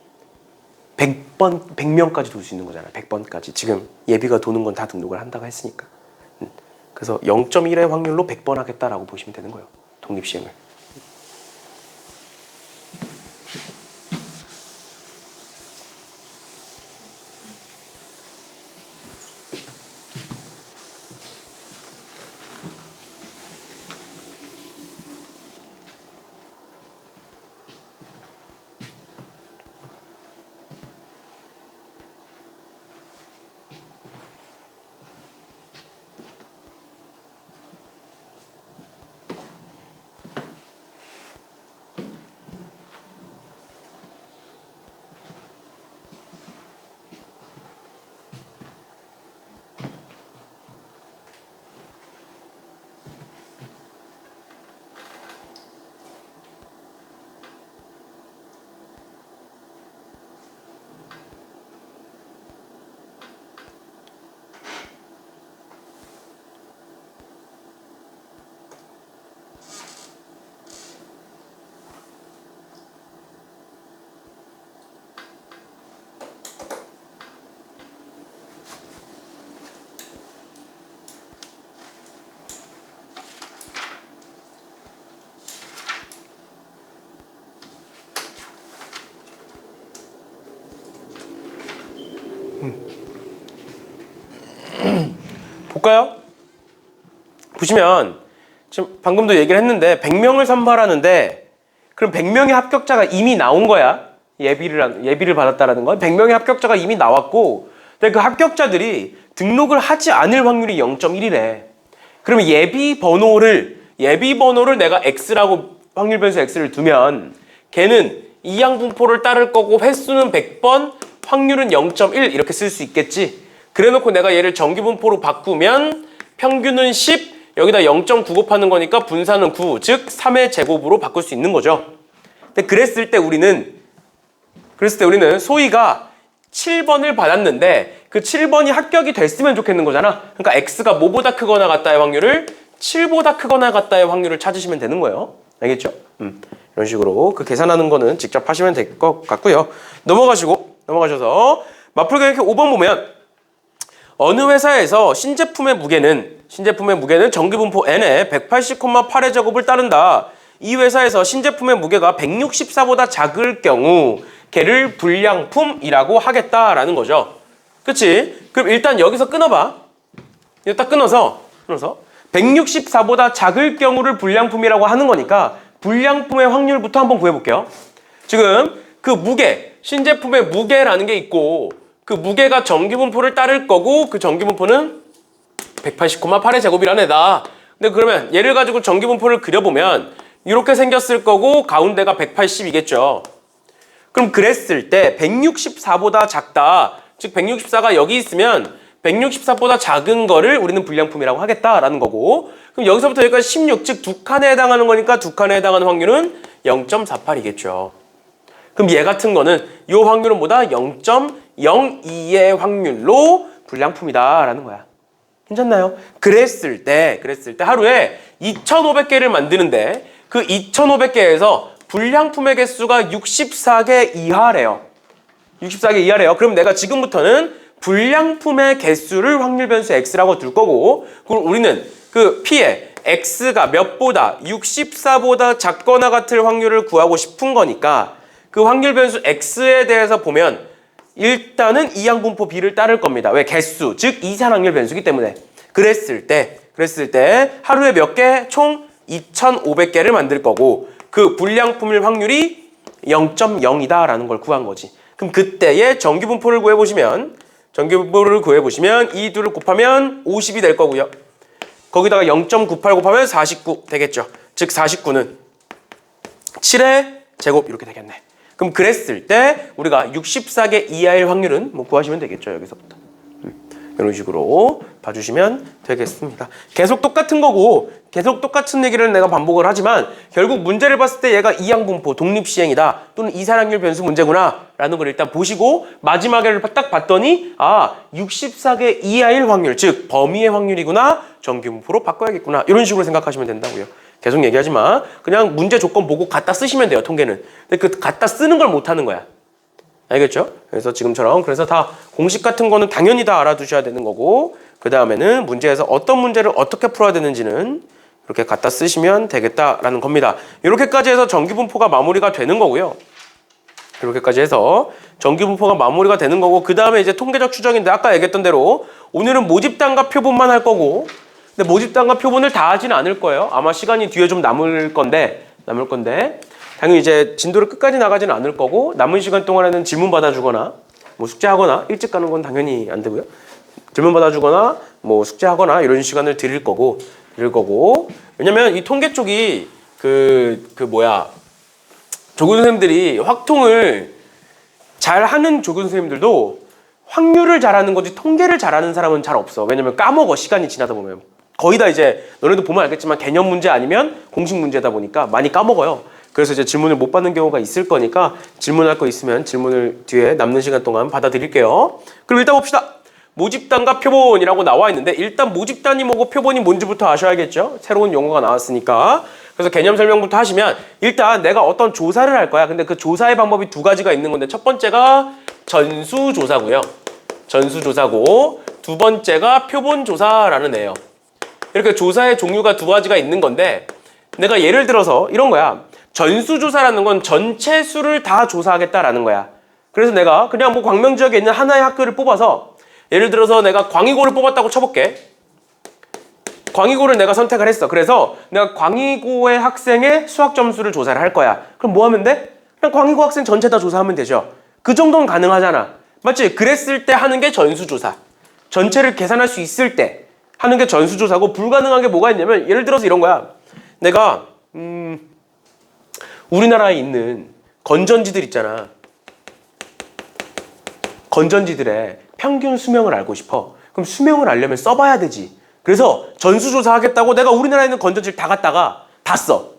100명까지 돌 수 있는 거잖아. 100번까지. 지금 예비가 도는 건 다 등록을 한다고 했으니까. 그래서 0.1의 확률로 100번 하겠다라고 보시면 되는 거예요. 독립시행을. 볼까요? 보시면 지금 방금도 얘기를 했는데 100명을 선발하는데 그럼 100명의 합격자가 이미 나온 거야. 예비를 받았다라는 건 100명의 합격자가 이미 나왔고 근데 그 합격자들이 등록을 하지 않을 확률이 0.1이래. 그러면 예비 번호를 내가 X라고 확률 변수 X를 두면 걔는 이항분포를 따를 거고 횟수는 100번, 확률은 0.1 이렇게 쓸 수 있겠지. 그래놓고 내가 얘를 정기분포로 바꾸면 평균은 10, 여기다 0.9 곱하는 거니까 분산은 9, 즉 3의 제곱으로 바꿀 수 있는 거죠. 근데 그랬을 때 우리는 소희가 7번을 받았는데 그 7번이 합격이 됐으면 좋겠는 거잖아. 그러니까 X가 뭐보다 크거나 같다의 확률을 7보다 크거나 같다의 확률을 찾으시면 되는 거예요. 알겠죠? 이런 식으로 그 계산하는 거는 직접 하시면 될 것 같고요. 넘어가셔서 마플 이렇게 5번 보면 어느 회사에서 신제품의 무게는 정기분포 n의 180,8의 제곱을 따른다. 이 회사에서 신제품의 무게가 164보다 작을 경우 걔를 불량품이라고 하겠다라는 거죠. 그치? 그럼 일단 여기서 끊어봐. 이거 딱 끊어서 164보다 작을 경우를 불량품이라고 하는 거니까 불량품의 확률부터 한번 구해볼게요. 지금 그 무게, 신제품의 무게라는 게 있고 그 무게가 정기분포를 따를 거고 그 정기분포는 180,8의 제곱이라는 애다. 근데 그러면 얘를 가지고 정기분포를 그려보면 이렇게 생겼을 거고 가운데가 180이겠죠. 그럼 그랬을 때 164보다 작다. 즉 164가 여기 있으면 164보다 작은 거를 우리는 불량품이라고 하겠다라는 거고 그럼 여기서부터 여기까지 16, 즉 두 칸에 해당하는 거니까 두 칸에 해당하는 확률은 0.48이겠죠. 그럼 얘 같은 거는 이 확률은 뭐다? 0.02의 확률로 불량품이다라는 거야. 괜찮나요? 그랬을 때 하루에 2,500개를 만드는데 그 2,500개에서 불량품의 개수가 64개 이하래요. 64개 이하래요. 그럼 내가 지금부터는 불량품의 개수를 확률 변수 X라고 둘 거고 그럼 우리는 그 P에 X가 몇보다 64보다 작거나 같을 확률을 구하고 싶은 거니까 그 확률 변수 X에 대해서 보면 일단은 이항분포 B를 따를 겁니다. 왜? 개수, 즉 이산확률 변수이기 때문에. 그랬을 때 하루에 몇 개? 총 2,500개를 만들 거고 그 불량품일 확률이 0.0이다라는 걸 구한 거지. 그럼 그때의 정기분포를 구해보시면 이 둘을 곱하면 50이 될 거고요. 거기다가 0.98 곱하면 49 되겠죠. 즉 49는 7의 제곱 이렇게 되겠네. 그럼 그랬을 때 우리가 64개 이하일 확률은 뭐 구하시면 되겠죠. 여기서부터. 이런 식으로 봐주시면 되겠습니다. 계속 똑같은 거고 계속 똑같은 얘기를 내가 반복을 하지만 결국 문제를 봤을 때 얘가 이항분포 독립시행이다 또는 이산확률 변수 문제구나 라는 걸 일단 보시고 마지막에 딱 봤더니 64개 이하일 확률 즉 범위의 확률이구나 정기분포로 바꿔야겠구나 이런 식으로 생각하시면 된다고요. 계속 얘기하지 마. 그냥 문제 조건 보고 갖다 쓰시면 돼요. 통계는. 근데 그 갖다 쓰는 걸 못하는 거야. 알겠죠? 그래서 지금처럼 그래서 다 공식 같은 거는 당연히 다 알아두셔야 되는 거고 그 다음에는 문제에서 어떤 문제를 어떻게 풀어야 되는지는 이렇게 갖다 쓰시면 되겠다라는 겁니다. 이렇게까지 해서 정기분포가 마무리가 되는 거고요. 이렇게까지 해서 정기분포가 마무리가 되는 거고 그 다음에 이제 통계적 추정인데 아까 얘기했던 대로 오늘은 모집단과 표본만 할 거고 근데 모집단과 표본을 다 하지는 않을 거예요. 아마 시간이 뒤에 좀 남을 건데 당연히 이제 진도를 끝까지 나가지는 않을 거고 남은 시간 동안에는 질문 받아주거나 뭐 숙제하거나 일찍 가는 건 당연히 안 되고요. 질문 받아주거나 뭐 숙제하거나 이런 시간을 드릴 거고 왜냐면 이 통계 쪽이 조교 선생님들이 확통을 잘하는 조교 선생님들도 확률을 잘하는 거지 통계를 잘하는 사람은 잘 없어. 왜냐면 까먹어 시간이 지나다 보면 거의 다 이제 너네도 보면 알겠지만 개념 문제 아니면 공식 문제다 보니까 많이 까먹어요. 그래서 이제 질문을 못 받는 경우가 있을 거니까 질문할 거 있으면 질문을 뒤에 남는 시간 동안 받아드릴게요. 그럼 일단 봅시다. 모집단과 표본이라고 나와 있는데 일단 모집단이 뭐고 표본이 뭔지부터 아셔야겠죠? 새로운 용어가 나왔으니까. 그래서 개념 설명부터 하시면 일단 내가 어떤 조사를 할 거야. 근데 그 조사의 방법이 두 가지가 있는 건데 첫 번째가 전수조사고요. 전수조사고 두 번째가 표본조사라는 애예요. 이렇게 조사의 종류가 두 가지가 있는 건데 내가 예를 들어서 이런 거야. 전수조사라는 건 전체 수를 다 조사하겠다라는 거야. 그래서 내가 그냥 뭐 광명 지역에 있는 하나의 학교를 뽑아서 예를 들어서 내가 광희고를 뽑았다고 쳐볼게. 광의고를 내가 선택을 했어. 그래서 내가 광의고의 학생의 수학 점수를 조사를 할 거야. 그럼 뭐 하면 돼? 그냥 광의고 학생 전체 다 조사하면 되죠. 그 정도는 가능하잖아. 맞지? 그랬을 때 하는 게 전수조사. 전체를 계산할 수 있을 때 하는 게 전수조사고, 불가능한 게 뭐가 있냐면 예를 들어서 이런 거야. 내가 우리나라에 있는 건전지들 있잖아. 건전지들의 평균 수명을 알고 싶어. 그럼 수명을 알려면 써봐야 되지. 그래서 전수조사 하겠다고 내가 우리나라에 있는 건전지를 다 갖다가 다 써.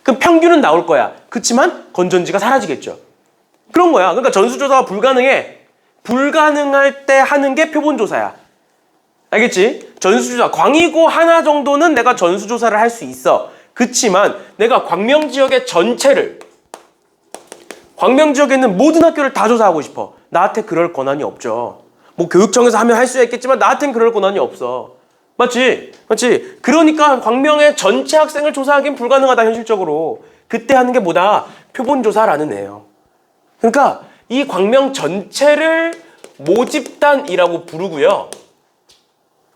그럼 평균은 나올 거야. 그렇지만 건전지가 사라지겠죠. 그런 거야. 그러니까 전수조사가 불가능해. 불가능할 때 하는 게 표본조사야. 알겠지? 전수조사. 광의고 하나 정도는 내가 전수조사를 할 수 있어. 그렇지만 내가 광명지역의 전체를, 광명지역에 있는 모든 학교를 다 조사하고 싶어. 나한테 그럴 권한이 없죠. 뭐 교육청에서 하면 할 수 있겠지만 나한테는 그럴 권한이 없어. 맞지? 맞지? 그러니까 광명의 전체 학생을 조사하기는 불가능하다, 현실적으로. 그때 하는 게 뭐다? 표본조사라는 애예요. 그러니까 이 광명 전체를 모집단이라고 부르고요.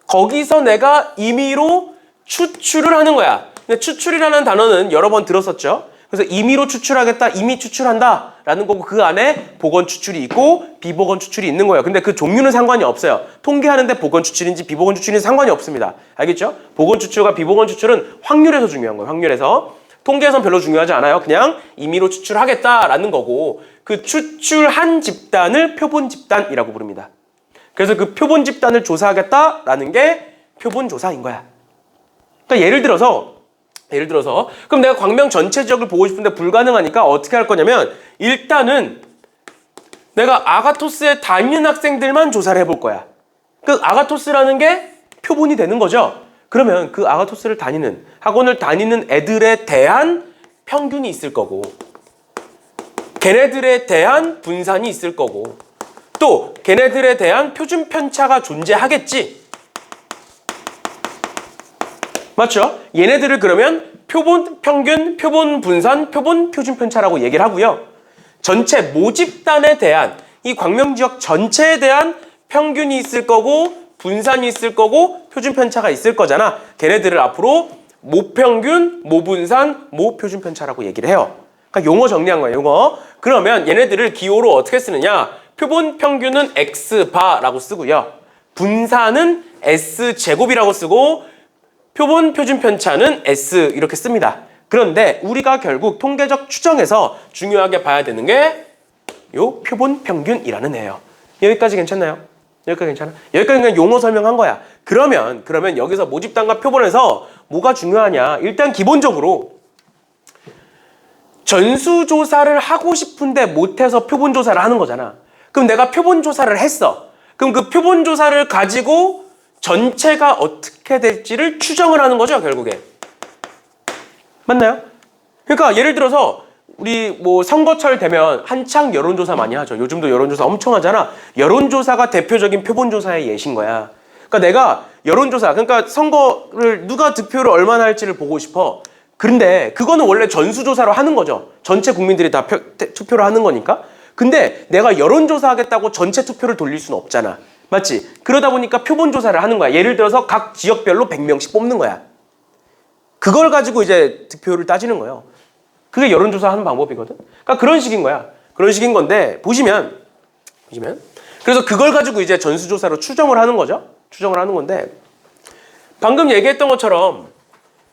거기서 내가 임의로 추출을 하는 거야. 근데 추출이라는 단어는 여러 번 들었었죠. 그래서 임의로 추출하겠다, 임의 추출한다 라는 거고, 그 안에 보건 추출이 있고 비보건 추출이 있는 거예요. 근데 그 종류는 상관이 없어요. 통계하는데 보건 추출인지 비보건 추출인지 상관이 없습니다. 알겠죠? 보건 추출과 비보건 추출은 확률에서 중요한 거예요. 확률에서. 통계에선 별로 중요하지 않아요. 그냥 임의로 추출하겠다라는 거고, 그 추출한 집단을 표본 집단이라고 부릅니다. 그래서 그 표본 집단을 조사하겠다라는 게 표본조사인 거야. 그러니까 예를 들어서 그럼 내가 광명 전체 지역을 보고 싶은데 불가능하니까 어떻게 할 거냐면, 일단은 내가 아가토스에 다니는 학생들만 조사를 해볼 거야. 그 아가토스라는 게 표본이 되는 거죠. 그러면 그 아가토스를 다니는, 학원을 다니는 애들에 대한 평균이 있을 거고, 걔네들에 대한 분산이 있을 거고, 또 걔네들에 대한 표준 편차가 존재하겠지. 맞죠? 얘네들을 그러면 표본 평균, 표본 분산, 표본 표준 편차라고 얘기를 하고요. 전체 모집단에 대한, 이 광명지역 전체에 대한 평균이 있을 거고, 분산이 있을 거고, 표준 편차가 있을 거잖아. 걔네들을 앞으로 모평균, 모분산, 모표준 편차라고 얘기를 해요. 그러니까 용어 정리한 거예요, 용어. 그러면 얘네들을 기호로 어떻게 쓰느냐? 표본 평균은 X바라고 쓰고요. 분산은 S제곱이라고 쓰고, 표본 표준 편차는 S 이렇게 씁니다. 그런데 우리가 결국 통계적 추정에서 중요하게 봐야 되는 게 요 표본 평균이라는 애예요. 여기까지 괜찮나요? 여기까지 괜찮아? 여기까지 그냥 용어 설명한 거야. 그러면 여기서 모집단과 표본에서 뭐가 중요하냐? 일단 기본적으로 전수조사를 하고 싶은데 못해서 표본조사를 하는 거잖아. 그럼 내가 표본조사를 했어. 그럼 그 표본조사를 가지고 전체가 어떻게 될지를 추정을 하는 거죠, 결국에. 맞나요? 그러니까 예를 들어서 우리 뭐 선거철 되면 한창 여론조사 많이 하죠. 요즘도 여론조사 엄청 하잖아. 여론조사가 대표적인 표본조사의 예신 거야. 그러니까 내가 여론조사, 그러니까 선거를 누가 득표를 얼마나 할지를 보고 싶어. 그런데 그거는 원래 전수조사로 하는 거죠. 전체 국민들이 다 투표를 하는 거니까. 근데 내가 여론조사 하겠다고 전체 투표를 돌릴 수는 없잖아. 맞지? 그러다 보니까 표본조사를 하는 거야. 예를 들어서 각 지역별로 100명씩 뽑는 거야. 그걸 가지고 이제 득표를 따지는 거예요. 그게 여론조사 하는 방법이거든. 그러니까 그런 식인 거야. 그런 식인 건데 보시면 그래서 그걸 가지고 이제 전수조사로 추정을 하는 거죠. 추정을 하는 건데, 방금 얘기했던 것처럼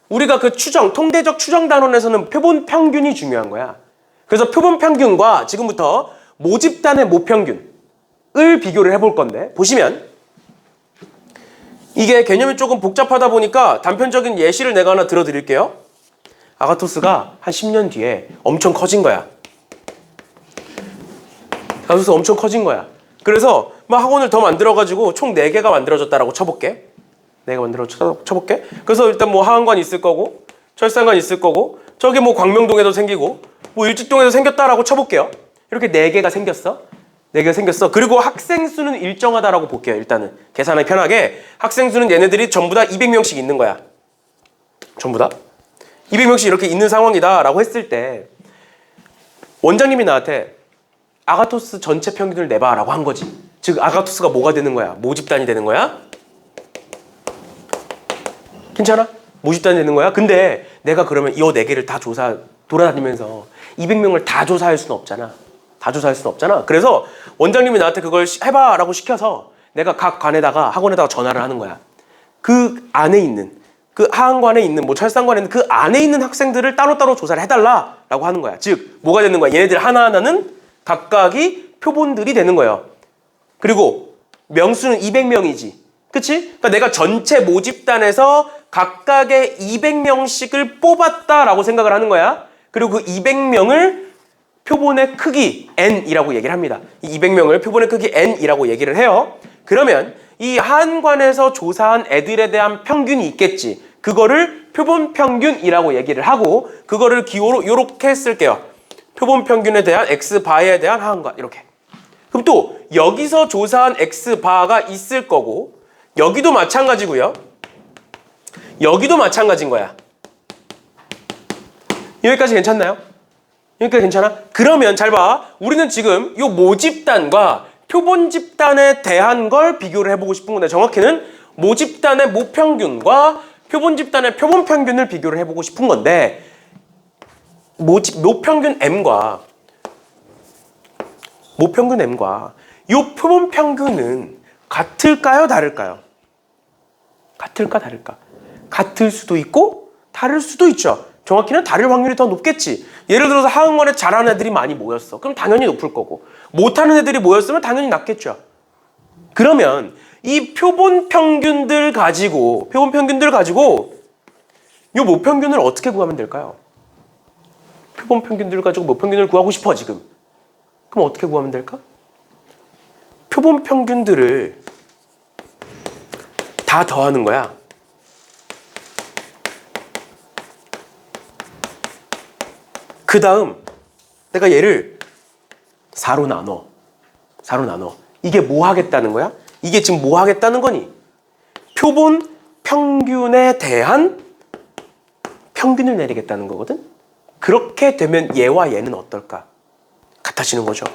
우리가 그 추정, 통계적 추정 단원에서는 표본 평균이 중요한 거야. 그래서 표본 평균과 지금부터 모집단의 모평균을 비교를 해볼 건데, 보시면 이게 개념이 조금 복잡하다 보니까 단편적인 예시를 내가 하나 들어드릴게요. 아가토스가 한 10년 뒤에 엄청 커진 거야. 아가토스 엄청 커진 거야. 그래서 막 학원을 더 만들어가지고 총 4개가 만들어졌다라고 쳐볼게. 4개 쳐볼게. 그래서 일단 뭐 하안관 있을 거고, 철산관 있을 거고, 저기 뭐 광명동에도 생기고, 뭐 일직동에도 생겼다라고 쳐볼게요. 이렇게 4개가 생겼어. 4개가 생겼어. 그리고 학생 수는 일정하다라고 볼게요. 일단은 계산하기 편하게 학생 수는 얘네들이 전부 다 200명씩 있는 거야. 전부 다 200명씩 이렇게 있는 상황이다라고 했을 때, 원장님이 나한테 아가토스 전체 평균을 내봐라고 한 거지. 즉 아가토스가 뭐가 되는 거야? 모집단이 되는 거야? 괜찮아? 모집단이 되는 거야. 근데 내가 그러면 이 4개를 다 돌아다니면서 200명을 다 조사할 수는 없잖아. 다 조사할 수는 없잖아. 그래서 원장님이 나한테 그걸 해봐 라고 시켜서 내가 각 학원에다가 전화를 하는 거야. 그 안에 있는, 그 하안관에 있는, 뭐 철산관에 있는 그 안에 있는 학생들을 따로따로 조사를 해달라 라고 하는 거야. 즉 뭐가 되는 거야? 얘네들 하나하나는 각각이 표본들이 되는 거예요. 그리고 명수는 200명이지. 그치? 그러니까 내가 전체 모집단에서 각각의 200명씩을 뽑았다라고 생각을 하는 거야. 그리고 그 200명을 표본의 크기 n이라고 얘기를 합니다. 이 200명을 표본의 크기 n이라고 얘기를 해요. 그러면 이 하안관에서 조사한 애들에 대한 평균이 있겠지. 그거를 표본 평균이라고 얘기를 하고 그거를 기호로 이렇게 쓸게요. 표본 평균에 대한 x바에 대한 하안관 이렇게. 그럼 또 여기서 조사한 x바가 있을 거고 여기도 마찬가지고요. 여기도 마찬가지인 거야. 여기까지 괜찮나요? 여기까지 괜찮아? 그러면 잘 봐. 우리는 지금 이 모집단과 표본 집단에 대한 걸 비교를 해보고 싶은 건데 정확히는 모집단의 모평균과 표본 집단의 표본 평균을 비교를 해보고 싶은 건데 모평균 m과 이 표본 평균은 같을까요? 다를까요? 같을까? 다를까? 같을 수도 있고 다를 수도 있죠. 정확히는 다를 확률이 더 높겠지. 예를 들어서 하안관에 잘하는 애들이 많이 모였어. 그럼 당연히 높을 거고 못하는 애들이 모였으면 당연히 낮겠죠. 그러면 이 표본 평균들 가지고 이 모평균을 어떻게 구하면 될까요? 표본 평균들 가지고 모평균을 구하고 싶어 지금. 그럼 어떻게 구하면 될까? 표본 평균들을 다 더하는 거야. 그 다음 내가 얘를 4로 나눠. 이게 뭐 하겠다는 거야? 이게 지금 뭐 하겠다는 거니? 표본 평균에 대한 평균을 내리겠다는 거거든? 그렇게 되면 얘와 얘는 어떨까? 같아지는 거죠.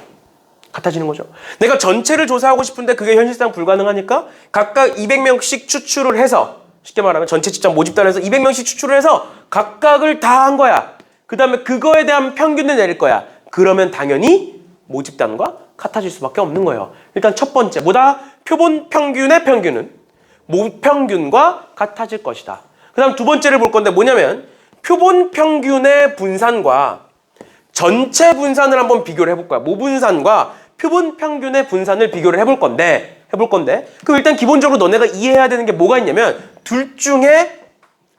내가 전체를 조사하고 싶은데 그게 현실상 불가능하니까 각각 200명씩 추출을 해서 쉽게 말하면 전체 집단 모집단에서 200명씩 추출을 해서 각각을 다 한 거야. 그 다음에 그거에 대한 평균을 내릴 거야. 그러면 당연히 모집단과 같아질 수밖에 없는 거예요. 일단 첫 번째, 뭐다? 표본 평균의 평균은 모평균과 같아질 것이다. 그 다음 두 번째를 볼 건데 뭐냐면 표본 평균의 분산과 전체 분산을 한번 비교를 해볼 거야. 모분산과 표본 평균의 분산을 비교를 해볼 건데 그럼 일단 기본적으로 너네가 이해해야 되는 게 뭐가 있냐면 둘 중에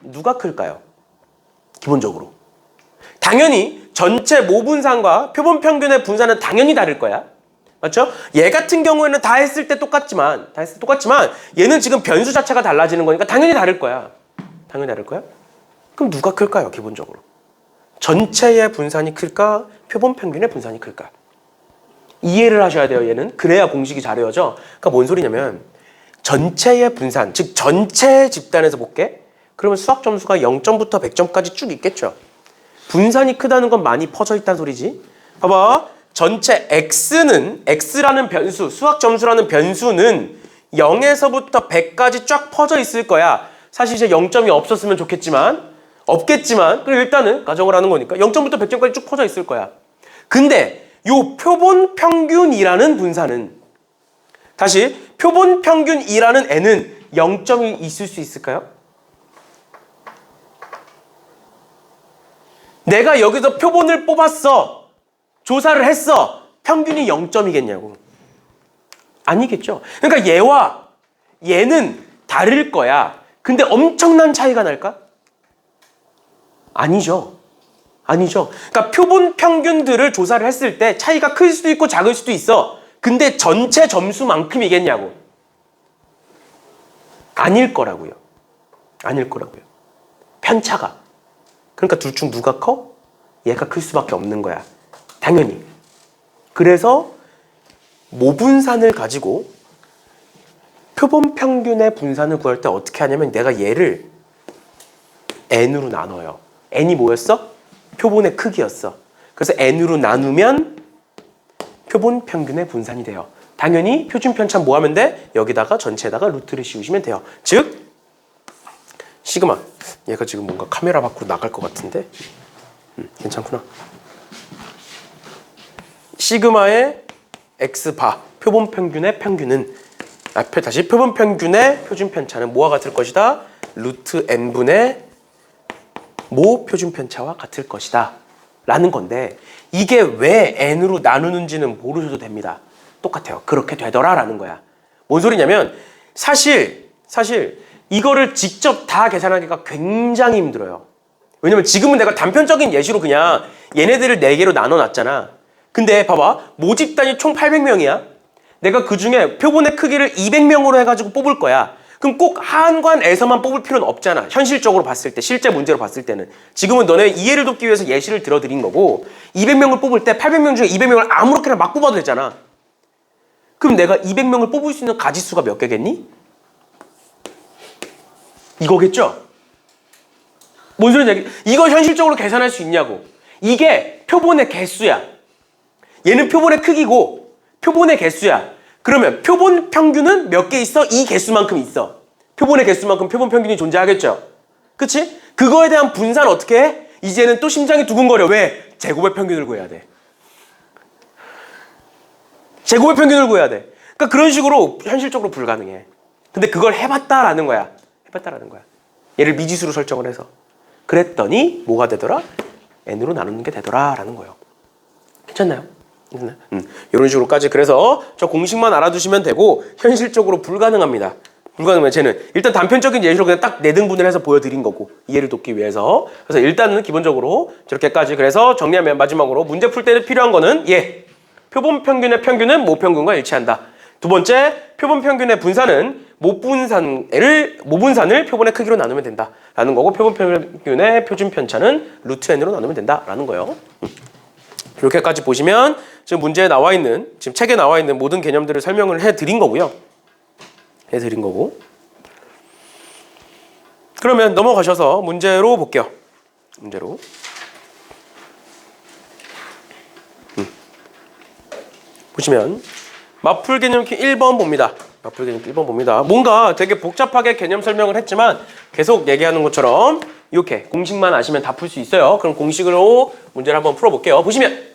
누가 클까요? 기본적으로. 당연히 전체 모분산과 표본 평균의 분산은 당연히 다를 거야. 맞죠? 얘 같은 경우에는 다 했을 때 똑같지만 얘는 지금 변수 자체가 달라지는 거니까 당연히 다를 거야. 그럼 누가 클까요? 기본적으로. 전체의 분산이 클까? 표본 평균의 분산이 클까? 이해를 하셔야 돼요. 얘는. 그래야 공식이 잘 외워져. 그러니까 뭔 소리냐면 전체의 분산, 즉 전체 집단에서 볼게. 그러면 수학 점수가 0점부터 100점까지 쭉 있겠죠. 분산이 크다는 건 많이 퍼져 있다는 소리지. 봐봐. 전체 x라는 변수, 수학 점수라는 변수는 0에서부터 100까지 쫙 퍼져 있을 거야. 사실 이제 0점이 없었으면 좋겠지만 없겠지만 그럼 일단은 가정을 하는 거니까 0점부터 100점까지 쭉 퍼져 있을 거야. 근데 요 표본 평균이라는 분산은 다시 표본 평균이라는 n은 0점이 있을 수 있을까요? 내가 여기서 표본을 뽑았어. 조사를 했어. 평균이 0점이겠냐고. 아니겠죠. 그러니까 얘와 얘는 다를 거야. 근데 엄청난 차이가 날까? 아니죠. 그러니까 표본 평균들을 조사를 했을 때 차이가 클 수도 있고 작을 수도 있어. 근데 전체 점수만큼이겠냐고. 아닐 거라고요. 편차가. 그러니까 둘 중 누가 커? 얘가 클 수밖에 없는 거야. 당연히. 그래서 모분산을 가지고 표본 평균의 분산을 구할 때 어떻게 하냐면 내가 얘를 n으로 나눠요. n이 뭐였어? 표본의 크기였어. 그래서 n으로 나누면 표본 평균의 분산이 돼요. 당연히 표준 편차 뭐 하면 돼? 여기다가 전체에다가 루트를 씌우시면 돼요. 즉 시그마. 얘가 지금 뭔가 카메라 밖으로 나갈 것 같은데 괜찮구나. 시그마의 x바 표본 평균의 평균은 다시 표본 평균의 표준 편차는 뭐와 같을 것이다? 루트 n분의 모 표준 편차와 같을 것이다 라는 건데, 이게 왜 n으로 나누는지는 모르셔도 됩니다. 똑같아요. 그렇게 되더라 라는 거야. 뭔 소리냐면 사실 이거를 직접 다 계산하기가 굉장히 힘들어요. 왜냐면 지금은 내가 단편적인 예시로 그냥 얘네들을 4개로 나눠놨잖아. 근데 봐봐, 모집단이 총 800명이야. 내가 그 중에 표본의 크기를 200명으로 해가지고 뽑을 거야. 그럼 꼭 한관에서만 뽑을 필요는 없잖아. 현실적으로 봤을 때, 실제 문제로 봤을 때는. 지금은 너네 이해를 돕기 위해서 예시를 들어드린 거고, 200명을 뽑을 때 800명 중에 200명을 아무렇게나 막 뽑아도 되잖아. 그럼 내가 200명을 뽑을 수 있는 가지수가 몇 개겠니? 이거겠죠? 뭔 소리냐? 이걸 현실적으로 계산할 수 있냐고. 이게 표본의 개수야. 얘는 표본의 크기고 표본의 개수야. 그러면 표본 평균은 몇 개 있어? 이 개수만큼 있어. 표본의 개수만큼 표본 평균이 존재하겠죠? 그치? 그거에 대한 분산 어떻게 해? 이제는 또 심장이 두근거려. 왜? 제곱의 평균을 구해야 돼. 제곱의 평균을 구해야 돼. 그러니까 그런 식으로 현실적으로 불가능해. 근데 그걸 해봤다라는 거야. 해봤다라는 거야. 얘를 미지수로 설정을 해서. 그랬더니 뭐가 되더라? n으로 나누는 게 되더라라는 거예요. 괜찮나요? 이런 식으로까지. 그래서 저 공식만 알아두시면 되고 현실적으로 불가능합니다. 불가능해요. 쟤는 일단 단편적인 예시로 그냥 딱 4등분을 해서 보여드린 거고, 이해를 돕기 위해서. 그래서 일단은 기본적으로 저렇게까지. 그래서 정리하면 마지막으로 문제 풀 때 필요한 거는 표본 평균의 평균은 모평균과 일치한다. 두 번째, 표본 평균의 분산은 모분산을 표본의 크기로 나누면 된다 라는 거고, 표본 평균의 표준 편차는 루트 n으로 나누면 된다 라는 거예요. 이렇게까지 보시면 지금 문제에 나와 있는, 지금 책에 나와 있는 모든 개념들을 설명을 해드린 거고요. 해드린 거고. 그러면 넘어가셔서 문제로 볼게요. 문제로. 보시면 맞풀 개념키 1번 봅니다. 맞풀 개념키 1번 봅니다. 뭔가 되게 복잡하게 개념 설명을 했지만 계속 얘기하는 것처럼 이렇게 공식만 아시면 다 풀 수 있어요. 그럼 공식으로 문제를 한번 풀어볼게요. 보시면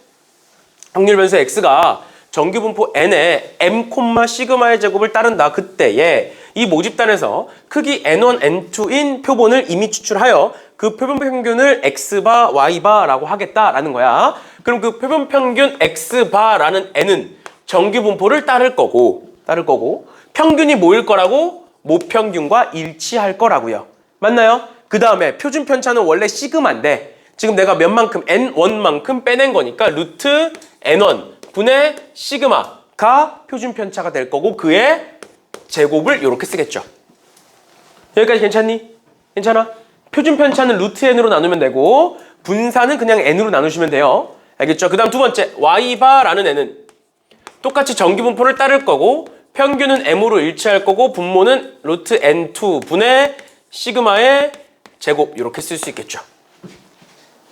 확률 변수 x가 정규분포 n의 m, 시그마의 제곱을 따른다. 그때에 이 모집단에서 크기 n1, n2인 표본을 이미 추출하여 그 표본 평균을 x바, y바라고 하겠다라는 거야. 그럼 그 표본 평균 x바라는 n은 정규분포를 따를 거고 평균이 뭐일 거라고? 모평균과 일치할 거라고요. 맞나요? 그 다음에 표준 편차는 원래 시그마인데 지금 내가 몇만큼 n1만큼 빼낸 거니까 루트 n1 분의 시그마가 표준 편차가 될 거고, 그의 제곱을 이렇게 쓰겠죠. 여기까지 괜찮니? 괜찮아? 표준 편차는 루트 n으로 나누면 되고 분산은 그냥 n으로 나누시면 돼요. 알겠죠? 그 다음 두 번째, y바라는 n은 똑같이 정규분포를 따를 거고 평균은 m으로 일치할 거고 분모는 루트 n2 분의 시그마의 제곱, 이렇게 쓸 수 있겠죠.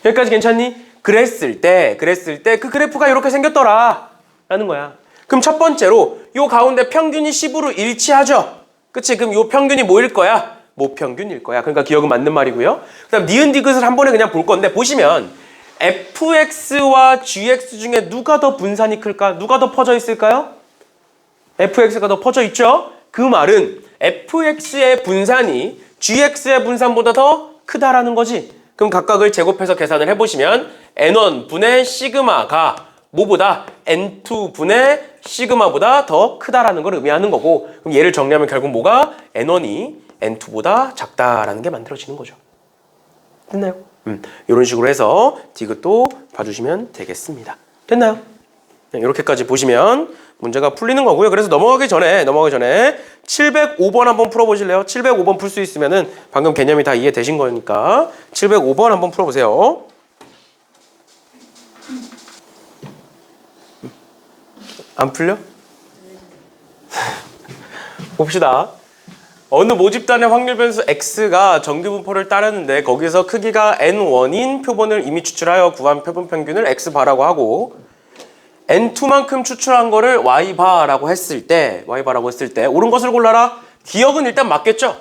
여기까지 괜찮니? 그랬을 때 그 그래프가 이렇게 생겼더라 라는 거야. 그럼 첫 번째로 요 가운데 평균이 10으로 일치하죠. 그치? 그럼 요 평균이 뭐일 거야? 모평균일 거야. 그러니까 기억은 맞는 말이고요. 그 다음 니은 디귿을 한 번에 그냥 볼 건데, 보시면 fx와 gx 중에 누가 더 분산이 클까? 누가 더 퍼져 있을까요? fx가 더 퍼져 있죠? 그 말은 fx의 분산이 gx의 분산보다 더 크다라는 거지. 그럼 각각을 제곱해서 계산을 해보시면 n1 분의 시그마가 뭐보다 n2 분의 시그마보다 더 크다라는 걸 의미하는 거고, 그럼 얘를 정리하면 결국 뭐가? n1이 n2보다 작다라는 게 만들어지는 거죠. 됐나요? 이런 식으로 해서 디귿도 봐주시면 되겠습니다. 됐나요? 이렇게까지 보시면 문제가 풀리는 거고요. 그래서 넘어가기 전에 705번 한번 풀어보실래요? 705번 풀 수 있으면은 방금 개념이 다 이해되신 거니까 705번 한번 풀어보세요. 안 풀려? 봅시다. 어느 모집단의 확률 변수 x가 정규분포를 따르는데 거기서 크기가 n1인 표본을 이미 추출하여 구한 표본 평균을 x바라고 하고 n2만큼 추출한 거를 y바라고 했을 때 옳은 것을 골라라. 기억은 일단 맞겠죠?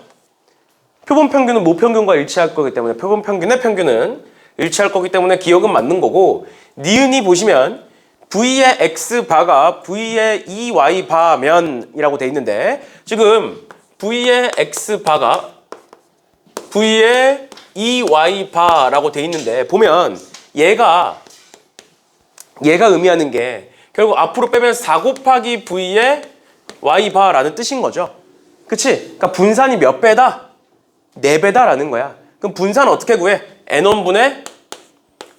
표본 평균은 모평균과 일치할 거기 때문에 표본 평균의 평균은 일치할 거기 때문에 기억은 맞는 거고, 니은이 보시면 V의 X바가 V의 2Y바면이라고 돼 있는데, 지금 V의 X바가 V의 2Y바라고 돼 있는데, 보면 얘가 의미하는 게 결국 앞으로 빼면 4 곱하기 V의 Y바라는 뜻인 거죠. 그치? 그러니까 분산이 몇 배다? 4배다라는 거야. 그럼 분산 어떻게 구해? N1분의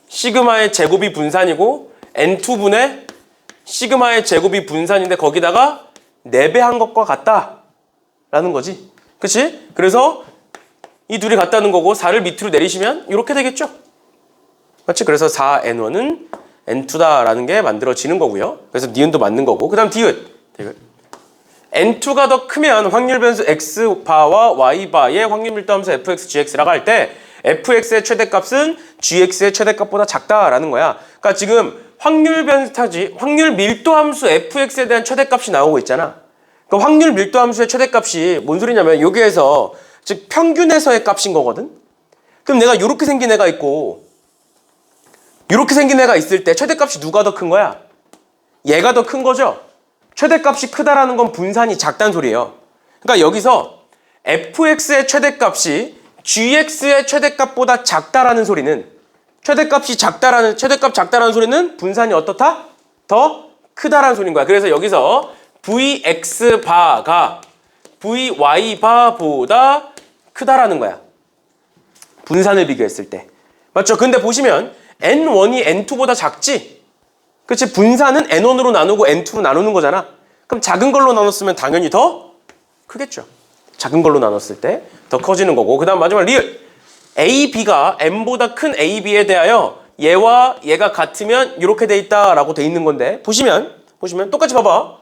시그마의 제곱이 분산이고 N2분의 시그마의 제곱이 분산인데 거기다가 4배 한 것과 같다라는 거지. 그치? 그래서 이 둘이 같다는 거고 4를 밑으로 내리시면 이렇게 되겠죠. 맞지? 그래서 4N1은 N2다라는 게 만들어지는 거고요. 그래서 니은도 맞는 거고. 그 다음 디귿. N2가 더 크면 확률 변수 X바와 Y바의 확률 밀도함수 fx, gx라고 할 때 fx의 최대값은 gx의 최대값보다 작다라는 거야. 그러니까 지금 확률 밀도함수 fx에 대한 최대값이 나오고 있잖아. 그러니까 확률 밀도함수의 최대값이 뭔 소리냐면 여기에서 즉 평균에서의 값인 거거든. 그럼 내가 이렇게 생긴 애가 있고 이렇게 생긴 애가 있을 때 최대값이 누가 더 큰 거야? 얘가 더 큰 거죠. 최대값이 크다라는 건 분산이 작다는 소리예요. 그러니까 여기서 fx의 최대값이 gx의 최대값보다 작다라는 소리는 최대값 작다라는 소리는 분산이 어떻다? 더 크다라는 소리인 거야. 그래서 여기서 vx바가 vy바보다 크다라는 거야. 분산을 비교했을 때. 맞죠? 근데 보시면 n1이 n2보다 작지? 그치? 분산은 n1으로 나누고 n2로 나누는 거잖아. 그럼 작은 걸로 나눴으면 당연히 더 크겠죠. 작은 걸로 나눴을 때 더 커지는 거고. 그 다음 마지막 리을. a, b가 m보다 큰 a, b에 대하여 얘와 얘가 같으면 이렇게 돼 있다라고 돼 있는 건데 보시면 똑같이 봐봐.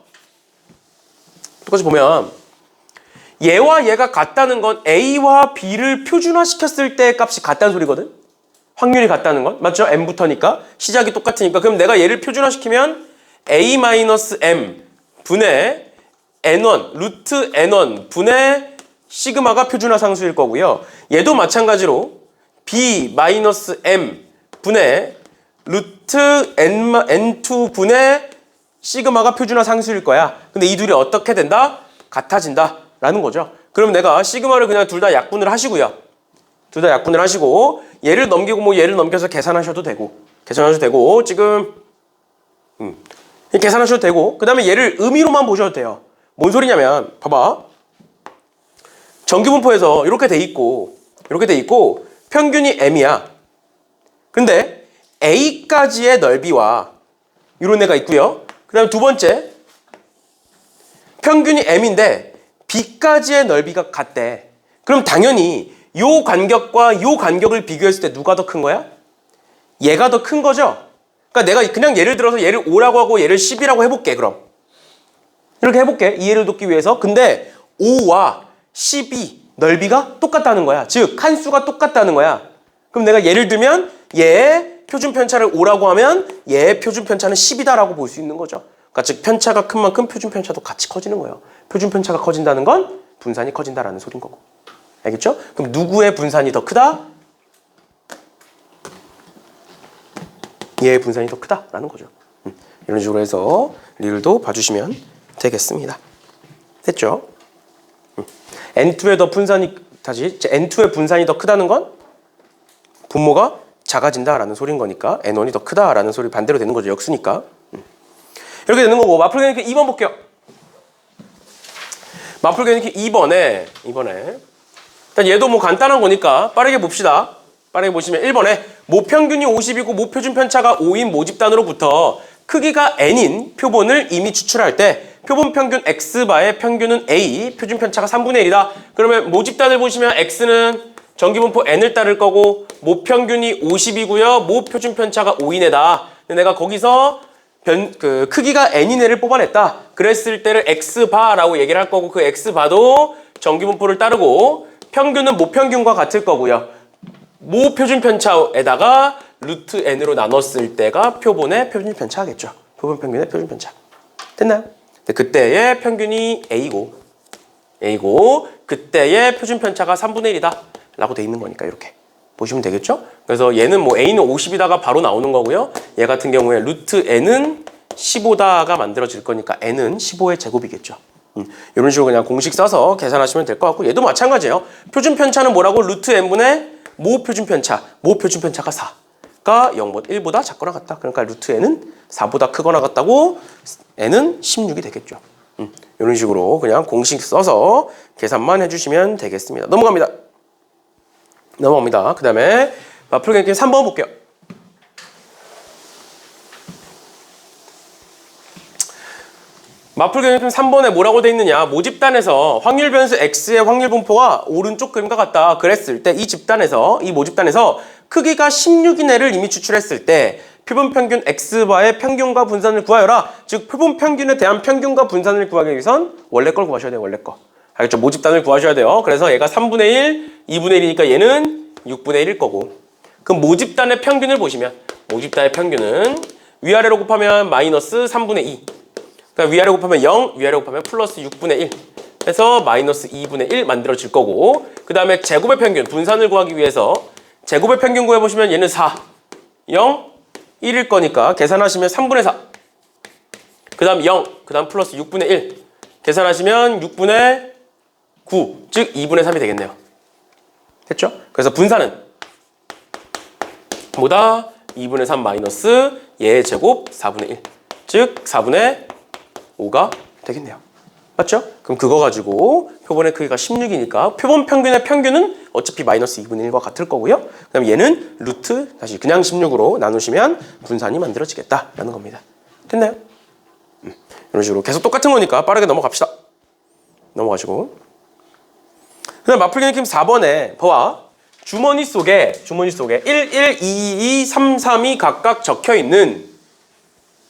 똑같이 보면 얘와 얘가 같다는 건 a와 b를 표준화시켰을 때 값이 같다는 소리거든. 확률이 같다는 건 맞죠? m부터니까 시작이 똑같으니까. 그럼 내가 얘를 표준화시키면 a-m 분의 n1 루트 n1 분의 시그마가 표준화 상수일 거고요. 얘도 마찬가지로 b-m 분의 루트 n2 분의 시그마가 표준화 상수일 거야. 근데 이 둘이 어떻게 된다? 같아진다 라는 거죠. 그럼 내가 시그마를 그냥 둘 다 약분을 하시고요. 둘 다 약분을 하시고 얘를 넘기고 뭐 얘를 넘겨서 계산하셔도 되고 지금 계산하셔도 되고 그 다음에 얘를 의미로만 보셔도 돼요. 뭔 소리냐면 봐봐. 정규분포에서 이렇게 돼 있고 평균이 m이야. 근데 a까지의 넓이와 이런 애가 있고요. 그 다음에 두 번째 평균이 m인데 b까지의 넓이가 같대. 그럼 당연히 요 간격과 요 간격을 비교했을 때 누가 더 큰 거야? 얘가 더 큰 거죠? 그러니까 내가 그냥 예를 들어서 얘를 5라고 하고 얘를 10이라고 해볼게. 그럼 이렇게 해볼게. 이해를 돕기 위해서. 근데 5와 10이 넓이가 똑같다는 거야. 즉 칸수가 똑같다는 거야. 그럼 내가 예를 들면 얘의 표준 편차를 5라고 하면 얘의 표준 편차는 10이다라고 볼 수 있는 거죠. 그러니까 즉 편차가 큰 만큼 표준 편차도 같이 커지는 거예요. 표준 편차가 커진다는 건 분산이 커진다라는 소린 거고. 알겠죠? 그럼 누구의 분산이 더 크다? 얘의 분산이 더 크다라는 거죠. 이런 식으로 해서 리을도 봐주시면 되겠습니다. 됐죠? N2의 더 분산이 N2의 분산이 더 크다는 건 분모가 작아진다라는 소린 거니까 N1이 더 크다라는 소리 반대로 되는 거죠. 역수니까. 이렇게 되는 거고 마플 게니크 2번 볼게요. 마플 게니크 2번에 일단 얘도 뭐 간단한 거니까 빠르게 봅시다. 빠르게 보시면 1번에 모평균이 50이고 모표준 편차가 5인 모집단으로부터 크기가 n인 표본을 이미 추출할 때 표본 평균 x바의 평균은 a, 표준 편차가 3분의 1이다. 그러면 모집단을 보시면 x는 정기분포 n을 따를 거고 모평균이 50이고요. 모표준 편차가 5인 애다. 근데 내가 거기서 크기가 n인 애를 뽑아냈다. 그랬을 때를 x바라고 얘기를 할 거고 그 x바도 정기분포를 따르고 평균은 모평균과 같을 거고요. 모표준 편차에다가 루트 n으로 나눴을 때가 표본의 표준 편차겠죠. 표본 평균의 표준 편차. 됐나요? 그때의 평균이 a고 A고 그때의 표준 편차가 3분의 1이다 라고 돼 있는 거니까 이렇게 보시면 되겠죠? 그래서 얘는 뭐 A는 50이다가 바로 나오는 거고요. 얘 같은 경우에 루트 N은 15다가 만들어질 거니까 N은 15의 제곱이겠죠. 이런 식으로 그냥 공식 써서 계산하시면 될 것 같고 얘도 마찬가지예요. 표준 편차는 뭐라고? 루트 N분의 모 표준 편차. 모 표준 편차가 4가 1보다 작거나 같다. 그러니까 루트 N은 4보다 크거나 같다고 N은 16이 되겠죠. 이런 식으로 그냥 공식 써서 계산만 해주시면 되겠습니다. 넘어갑니다. 그 다음에 마플 경기 3번 볼게요. 마플 경기 3번에 뭐라고 돼 있느냐. 모집단에서 확률 변수 X의 확률 분포가 오른쪽 그림과 같다. 그랬을 때 이 집단에서 이 모집단에서 크기가 16인 애를 이미 추출했을 때 표본 평균 X바의 평균과 분산을 구하여라. 즉 표본 평균에 대한 평균과 분산을 구하기 위해선 원래 걸 구하셔야 돼요. 원래 거. 알겠죠? 모집단을 구하셔야 돼요. 그래서 얘가 3분의 1, 2분의 1이니까 얘는 6분의 1일 거고. 그럼 모집단의 평균을 보시면 모집단의 평균은 위아래로 곱하면 마이너스 3분의 2. 그러니까 위아래 곱하면 0, 위아래 곱하면 플러스 6분의 1. 해서 마이너스 2분의 1 만들어질 거고. 그 다음에 제곱의 평균, 분산을 구하기 위해서 제곱의 평균 구해보시면 얘는 4, 0, 1일 거니까 계산하시면 3분의 4. 그 다음 0, 그 다음 플러스 6분의 1. 계산하시면 6분의 9, 즉 2분의 3이 되겠네요. 됐죠? 그래서 분산은 뭐다? 2분의 3 마이너스 얘의 제곱 4분의 1. 즉 4분의 5가 되겠네요. 맞죠? 그럼 그거 가지고 표본의 크기가 16이니까 표본 평균의 평균은 어차피 마이너스 2분의 1과 같을 거고요. 그럼 얘는 루트 다시 그냥 16으로 나누시면 분산이 만들어지겠다라는 겁니다. 됐나요? 이런 식으로 계속 똑같은 거니까 빠르게 넘어갑시다. 넘어가시고 그 다음 마플기능킴 4번에 봐봐. 주머니 속에 1, 1, 2, 2, 3, 3이 각각 적혀있는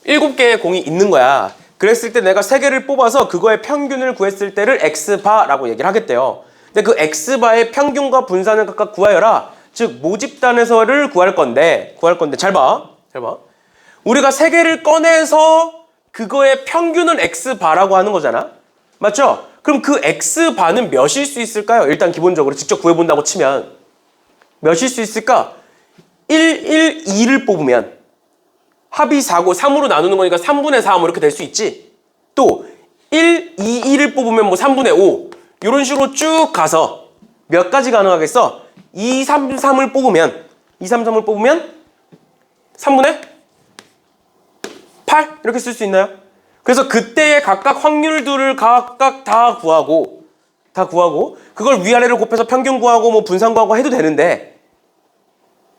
7개의 공이 있는 거야. 그랬을 때 내가 3개를 뽑아서 그거의 평균을 구했을 때를 X바라고 얘기를 하겠대요. 근데 그 X바의 평균과 분산을 각각 구하여라. 즉 모집단에서를 구할 건데 잘 봐. 우리가 3개를 꺼내서 그거의 평균은 X바라고 하는 거잖아. 맞죠? 그럼 그 X바는 몇일 수 있을까요? 일단 기본적으로 직접 구해본다고 치면 몇일 수 있을까? 1, 1, 2를 뽑으면 합이 4고 3으로 나누는 거니까 3분의 4 뭐 이렇게 될 수 있지. 또 1, 2, 2를 뽑으면 뭐 3분의 5 이런 식으로 쭉 가서 몇 가지 가능하겠어? 2, 3, 3을 뽑으면 3분의 8 이렇게 쓸 수 있나요? 그래서 그때의 각각 확률들을 각각 다 구하고 그걸 위아래를 곱해서 평균 구하고 뭐 분산 구하고 해도 되는데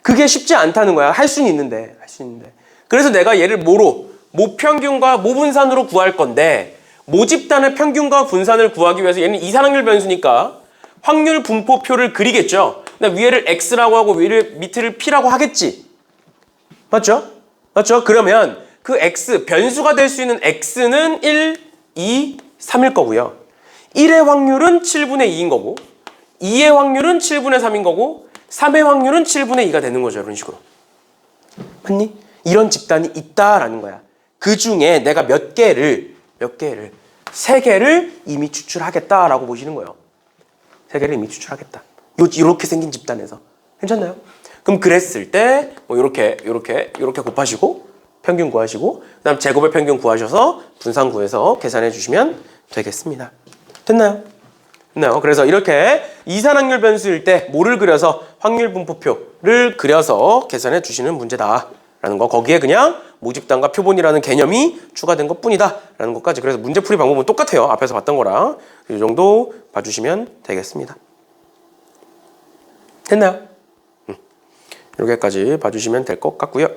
그게 쉽지 않다는 거야. 할 수는 있는데. 그래서 내가 얘를 모평균과 모분산으로 구할 건데 모집단의 평균과 분산을 구하기 위해서 얘는 이산확률 변수니까 확률 분포표를 그리겠죠. 근데 위에를 X라고 하고 밑을 P라고 하겠지. 맞죠? 그러면 그 X, 변수가 될 수 있는 X는 1, 2, 3일 거고요. 1의 확률은 7분의 2인 거고 2의 확률은 7분의 3인 거고 3의 확률은 7분의 2가 되는 거죠. 이런 식으로. 맞니? 이런 집단이 있다라는 거야. 그 중에 내가 몇 개를 3개를 이미 추출하겠다라고 보시는 거예요. 3개를 이미 추출하겠다. 이렇게 생긴 집단에서. 괜찮나요? 그럼 그랬을 때 뭐 이렇게 곱하시고 평균 구하시고 그 다음 제곱의 평균 구하셔서 분산 구해서 계산해 주시면 되겠습니다. 됐나요? 그래서 이렇게 이산확률 변수일 때 뭐를 그려서 확률 분포표를 그려서 계산해 주시는 문제다라는 거. 거기에 그냥 모집단과 표본이라는 개념이 추가된 것뿐이다 라는 것까지. 그래서 문제풀이 방법은 똑같아요. 앞에서 봤던 거랑. 이 정도 봐주시면 되겠습니다. 됐나요? 이렇게까지 봐주시면 될 것 같고요.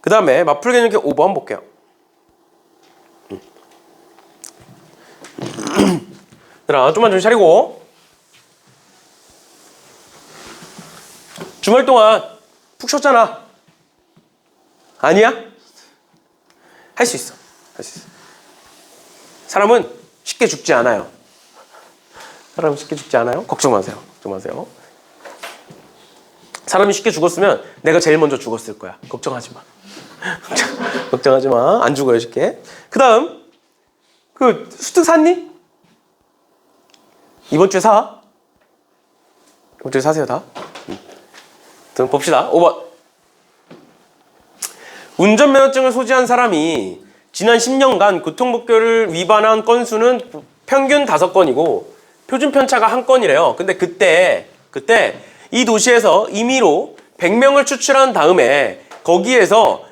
그 다음에 마플 개념 5번 볼게요. 얘들아 좀만 정신 차리고. 주말 동안 푹 쉬었잖아. 아니야? 할 수 있어. 사람은 쉽게 죽지 않아요. 걱정 마세요. 사람이 쉽게 죽었으면 내가 제일 먼저 죽었을 거야. 걱정하지 마. 안 죽어요 쉽게. 그 다음 그 수특 샀니? 이번 주에 사. 이번 주에 사세요 다. 그럼 봅시다. 5번. 운전면허증을 소지한 사람이 지난 10년간 교통법규를 위반한 건수는 평균 5건이고 표준 편차가 1건이래요. 근데 그때 이 도시에서 임의로 100명을 추출한 다음에 거기에서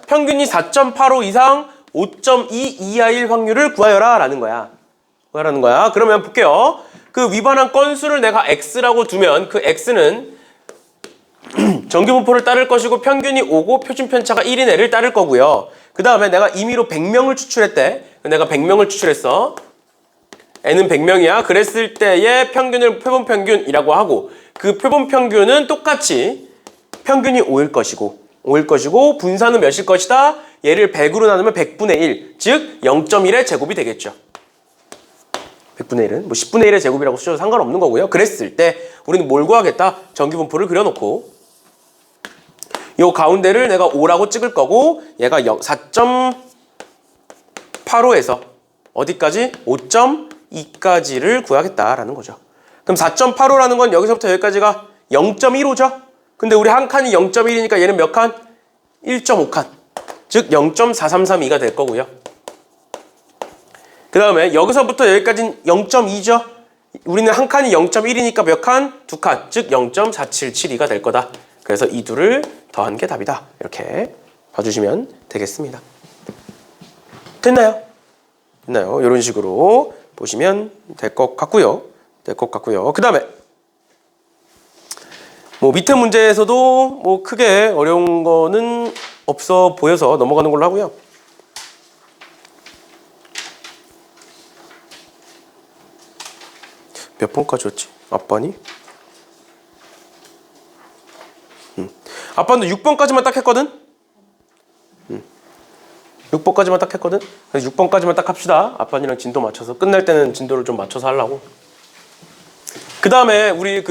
평균이 4.85 이상 5.2 이하일 확률을 구하여라 라는 거야. 그러면 볼게요. 그 위반한 건수를 내가 X라고 두면 그 X는 정규분포를 따를 것이고 평균이 5고 표준 편차가 1인 애를 따를 거고요. 그 다음에 내가 임의로 100명을 추출했대. 내가 100명을 추출했어. N은 100명이야. 그랬을 때의 평균을 표본평균이라고 하고 그 표본평균은 똑같이 평균이 5일 것이고 분산은 몇일 것이다? 얘를 100으로 나누면 100분의 1, 즉 0.1의 제곱이 되겠죠. 100분의 1은 뭐 10분의 1의 제곱이라고 쓰셔도 상관없는 거고요. 그랬을 때 우리는 뭘 구하겠다? 정규분포를 그려놓고 요 가운데를 내가 5라고 찍을 거고 얘가 4.85에서 어디까지? 5.2까지를 구하겠다라는 거죠. 그럼 4.85라는 건 여기서부터 여기까지가 0.15죠? 근데 우리 한 칸이 0.1이니까 얘는 몇 칸? 1.5칸. 즉 0.4332가 될 거고요. 그 다음에 여기서부터 여기까지는 0.2죠? 우리는 한 칸이 0.1이니까 몇 칸? 2칸. 즉 0.4772가 될 거다. 그래서 이 둘을 더한 게 답이다. 이렇게 봐주시면 되겠습니다. 됐나요? 이런 식으로 보시면 될 것 같고요. 그 다음에 뭐 밑에 문제에서도 뭐 크게 어려운 거는 없어 보여서 넘어가는 걸로 하고요. 몇 번까지였지? 앞반이? 앞반도 6번까지만 딱 했거든? 6번까지만 딱 했거든? 그래서 6번까지만 딱 합시다. 앞반이랑 진도 맞춰서. 끝날 때는 진도를 좀 맞춰서 하려고. 그 다음에 우리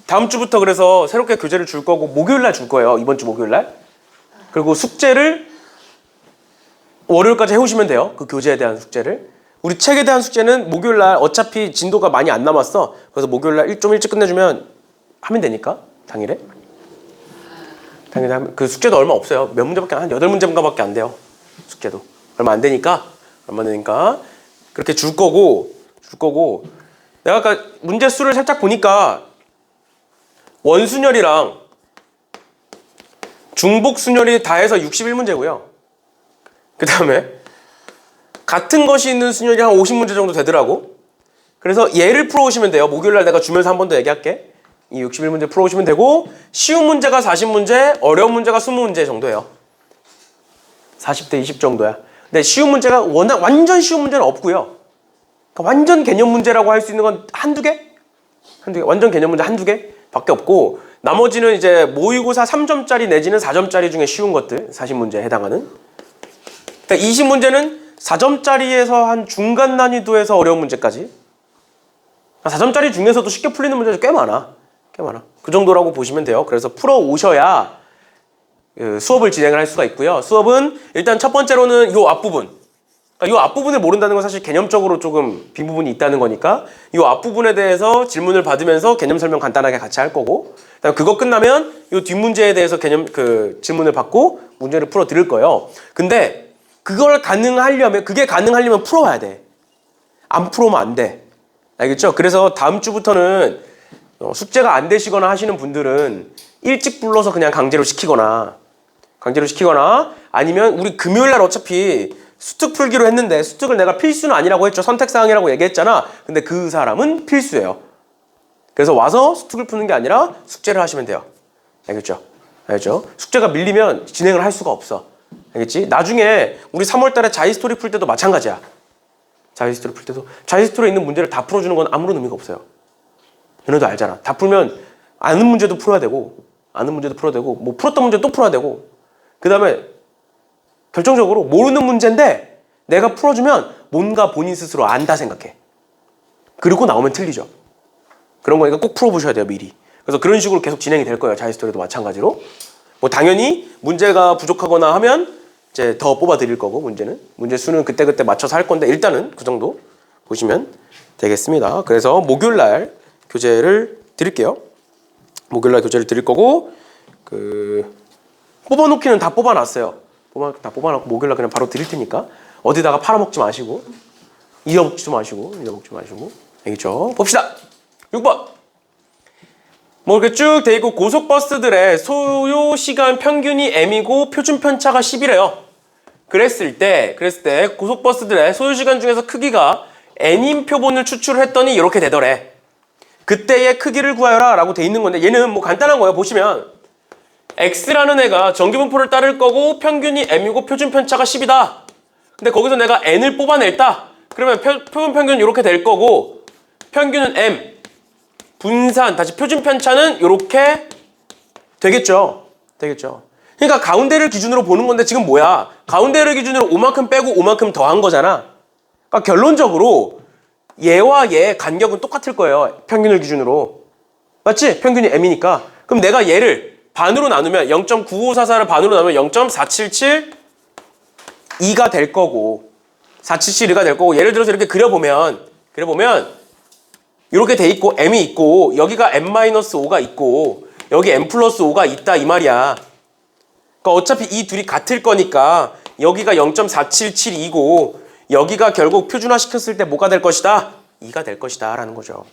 다음 주부터 그래서 새롭게 교재를 줄 거고 목요일날 줄 거예요. 이번 주 목요일날. 그리고 숙제를 월요일까지 해오시면 돼요. 그 교재에 대한 숙제를. 우리 책에 대한 숙제는 목요일날 어차피 진도가 많이 안 남았어. 그래서 목요일날 좀 일찍 끝내주면 하면 되니까 당일에 하면 그 숙제도 얼마 없어요. 몇 문제밖에 한 8문제인가밖에 안 돼요. 숙제도 얼마 안 되니까 그렇게 줄 거고 내가 아까 문제 수를 살짝 보니까 원순열이랑 중복순열이 다 해서 61문제고요. 그 다음에 같은 것이 있는 순열이 한 50문제 정도 되더라고. 그래서 얘를 풀어오시면 돼요. 목요일날 내가 주면서 한 번 더 얘기할게. 이 61문제 풀어오시면 되고 쉬운 문제가 40문제, 어려운 문제가 20문제 정도예요. 40대 20 정도야. 근데 쉬운 문제가 워낙 완전 쉬운 문제는 없고요. 그러니까 완전 개념 문제라고 할 수 있는 건 한두 개? 완전 개념 문제 한두 개? 밖에 없고 나머지는 이제 모의고사 3점짜리 내지는 4점짜리 중에 쉬운 것들 40문제에 해당하는. 그러니까 20문제는 4점짜리에서 한 중간 난이도에서 어려운 문제까지 4점짜리 중에서도 쉽게 풀리는 문제가 꽤 많아. 그 정도라고 보시면 돼요. 그래서 풀어 오셔야 수업을 진행을 할 수가 있고요. 수업은 일단 첫 번째로는 이 앞부분. 이 앞부분을 모른다는 건 사실 개념적으로 조금 빈 부분이 있다는 거니까 이 앞부분에 대해서 질문을 받으면서 개념 설명 간단하게 같이 할 거고 그다음에 그거 끝나면 이 뒷문제에 대해서 질문을 받고 문제를 풀어 드릴 거예요. 근데 그게 가능하려면 풀어와야 돼. 안 풀어오면 안 돼. 알겠죠? 그래서 다음 주부터는 숙제가 안 되시거나 하시는 분들은 일찍 불러서 그냥 강제로 시키거나 아니면 우리 금요일날 어차피 수특 풀기로 했는데 수특을 내가 필수는 아니라고 했죠. 선택사항이라고 얘기했잖아. 근데 그 사람은 필수예요. 그래서 와서 수특을 푸는 게 아니라 숙제를 하시면 돼요. 알겠죠? 숙제가 밀리면 진행을 할 수가 없어. 알겠지? 나중에 우리 3월 달에 자이스토리 풀 때도 마찬가지야. 자이스토리에 있는 문제를 다 풀어주는 건 아무런 의미가 없어요. 너네도 알잖아. 다 풀면 아는 문제도 풀어야 되고 뭐 풀었던 문제 또 풀어야 되고 그 다음에 결정적으로 모르는 문제인데 내가 풀어주면 뭔가 본인 스스로 안다 생각해. 그리고 나오면 틀리죠. 그런 거니까 꼭 풀어보셔야 돼요, 미리. 그래서 그런 식으로 계속 진행이 될 거예요. 자이스토리도 마찬가지로. 뭐 당연히 문제가 부족하거나 하면 이제 더 뽑아 드릴 거고 문제 수는 그때 맞춰서 할 건데 일단은 그 정도 보시면 되겠습니다. 그래서 목요일날 교재를 드릴게요. 목요일날 교재를 드릴 거고 뽑아놓기는 다 뽑아놨어요. 다 뽑아놓고 목요일날 그냥 바로 드릴 테니까 어디다가 팔아먹지 마시고 잊어먹지도 마시고 알겠죠? 봅시다. 6번. 뭐 이렇게 쭉 돼 있고 고속버스들의 소요 시간 평균이 m이고 표준 편차가 10이래요. 그랬을 때 고속버스들의 소요 시간 중에서 크기가 n인 표본을 추출했더니 이렇게 되더래. 그때의 크기를 구하여라 라고 돼 있는 건데 얘는 뭐 간단한 거예요. 보시면 x라는 애가 정기분포를 따를 거고 평균이 m이고 표준 편차가 10이다. 근데 거기서 내가 n을 뽑아냈다. 그러면 표본 평균은 이렇게 될 거고 평균은 m 분산 다시 표준 편차는 이렇게 되겠죠. 그러니까 가운데를 기준으로 보는 건데 지금 뭐야? 가운데를 기준으로 5만큼 빼고 5만큼 더한 거잖아. 그러니까 결론적으로 얘와 얘 간격은 똑같을 거예요. 평균을 기준으로. 맞지? 평균이 m이니까. 그럼 내가 얘를 반으로 나누면 0.9544를 반으로 나누면 0.4772가 될 거고 4772가 될 거고 예를 들어서 이렇게 그려보면 이렇게 돼 있고 m이 있고 여기가 m-5가 있고 여기 m+5가 있다 이 말이야. 그러니까 어차피 이 둘이 같을 거니까 여기가 0.4772고 여기가 결국 표준화 시켰을 때 뭐가 될 것이다? 2가 될 것이다 라는 거죠.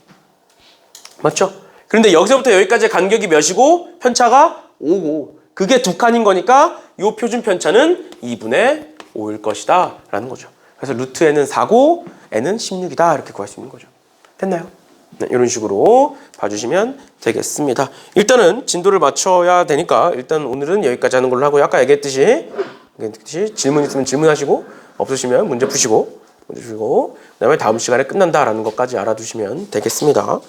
맞죠? 그런데 여기서부터 여기까지의 간격이 몇이고 편차가 5고 그게 두 칸인 거니까 이 표준 편차는 2분의 5일 것이다 라는 거죠. 그래서 루트 n은 4고 n은 16이다 이렇게 구할 수 있는 거죠. 됐나요? 네, 이런 식으로 봐주시면 되겠습니다. 일단은 진도를 맞춰야 되니까 일단 오늘은 여기까지 하는 걸로 하고요. 아까 얘기했듯이 질문 있으면 질문하시고 없으시면 문제 푸시고 그다음에 다음 시간에 끝난다라는 것까지 알아두시면 되겠습니다.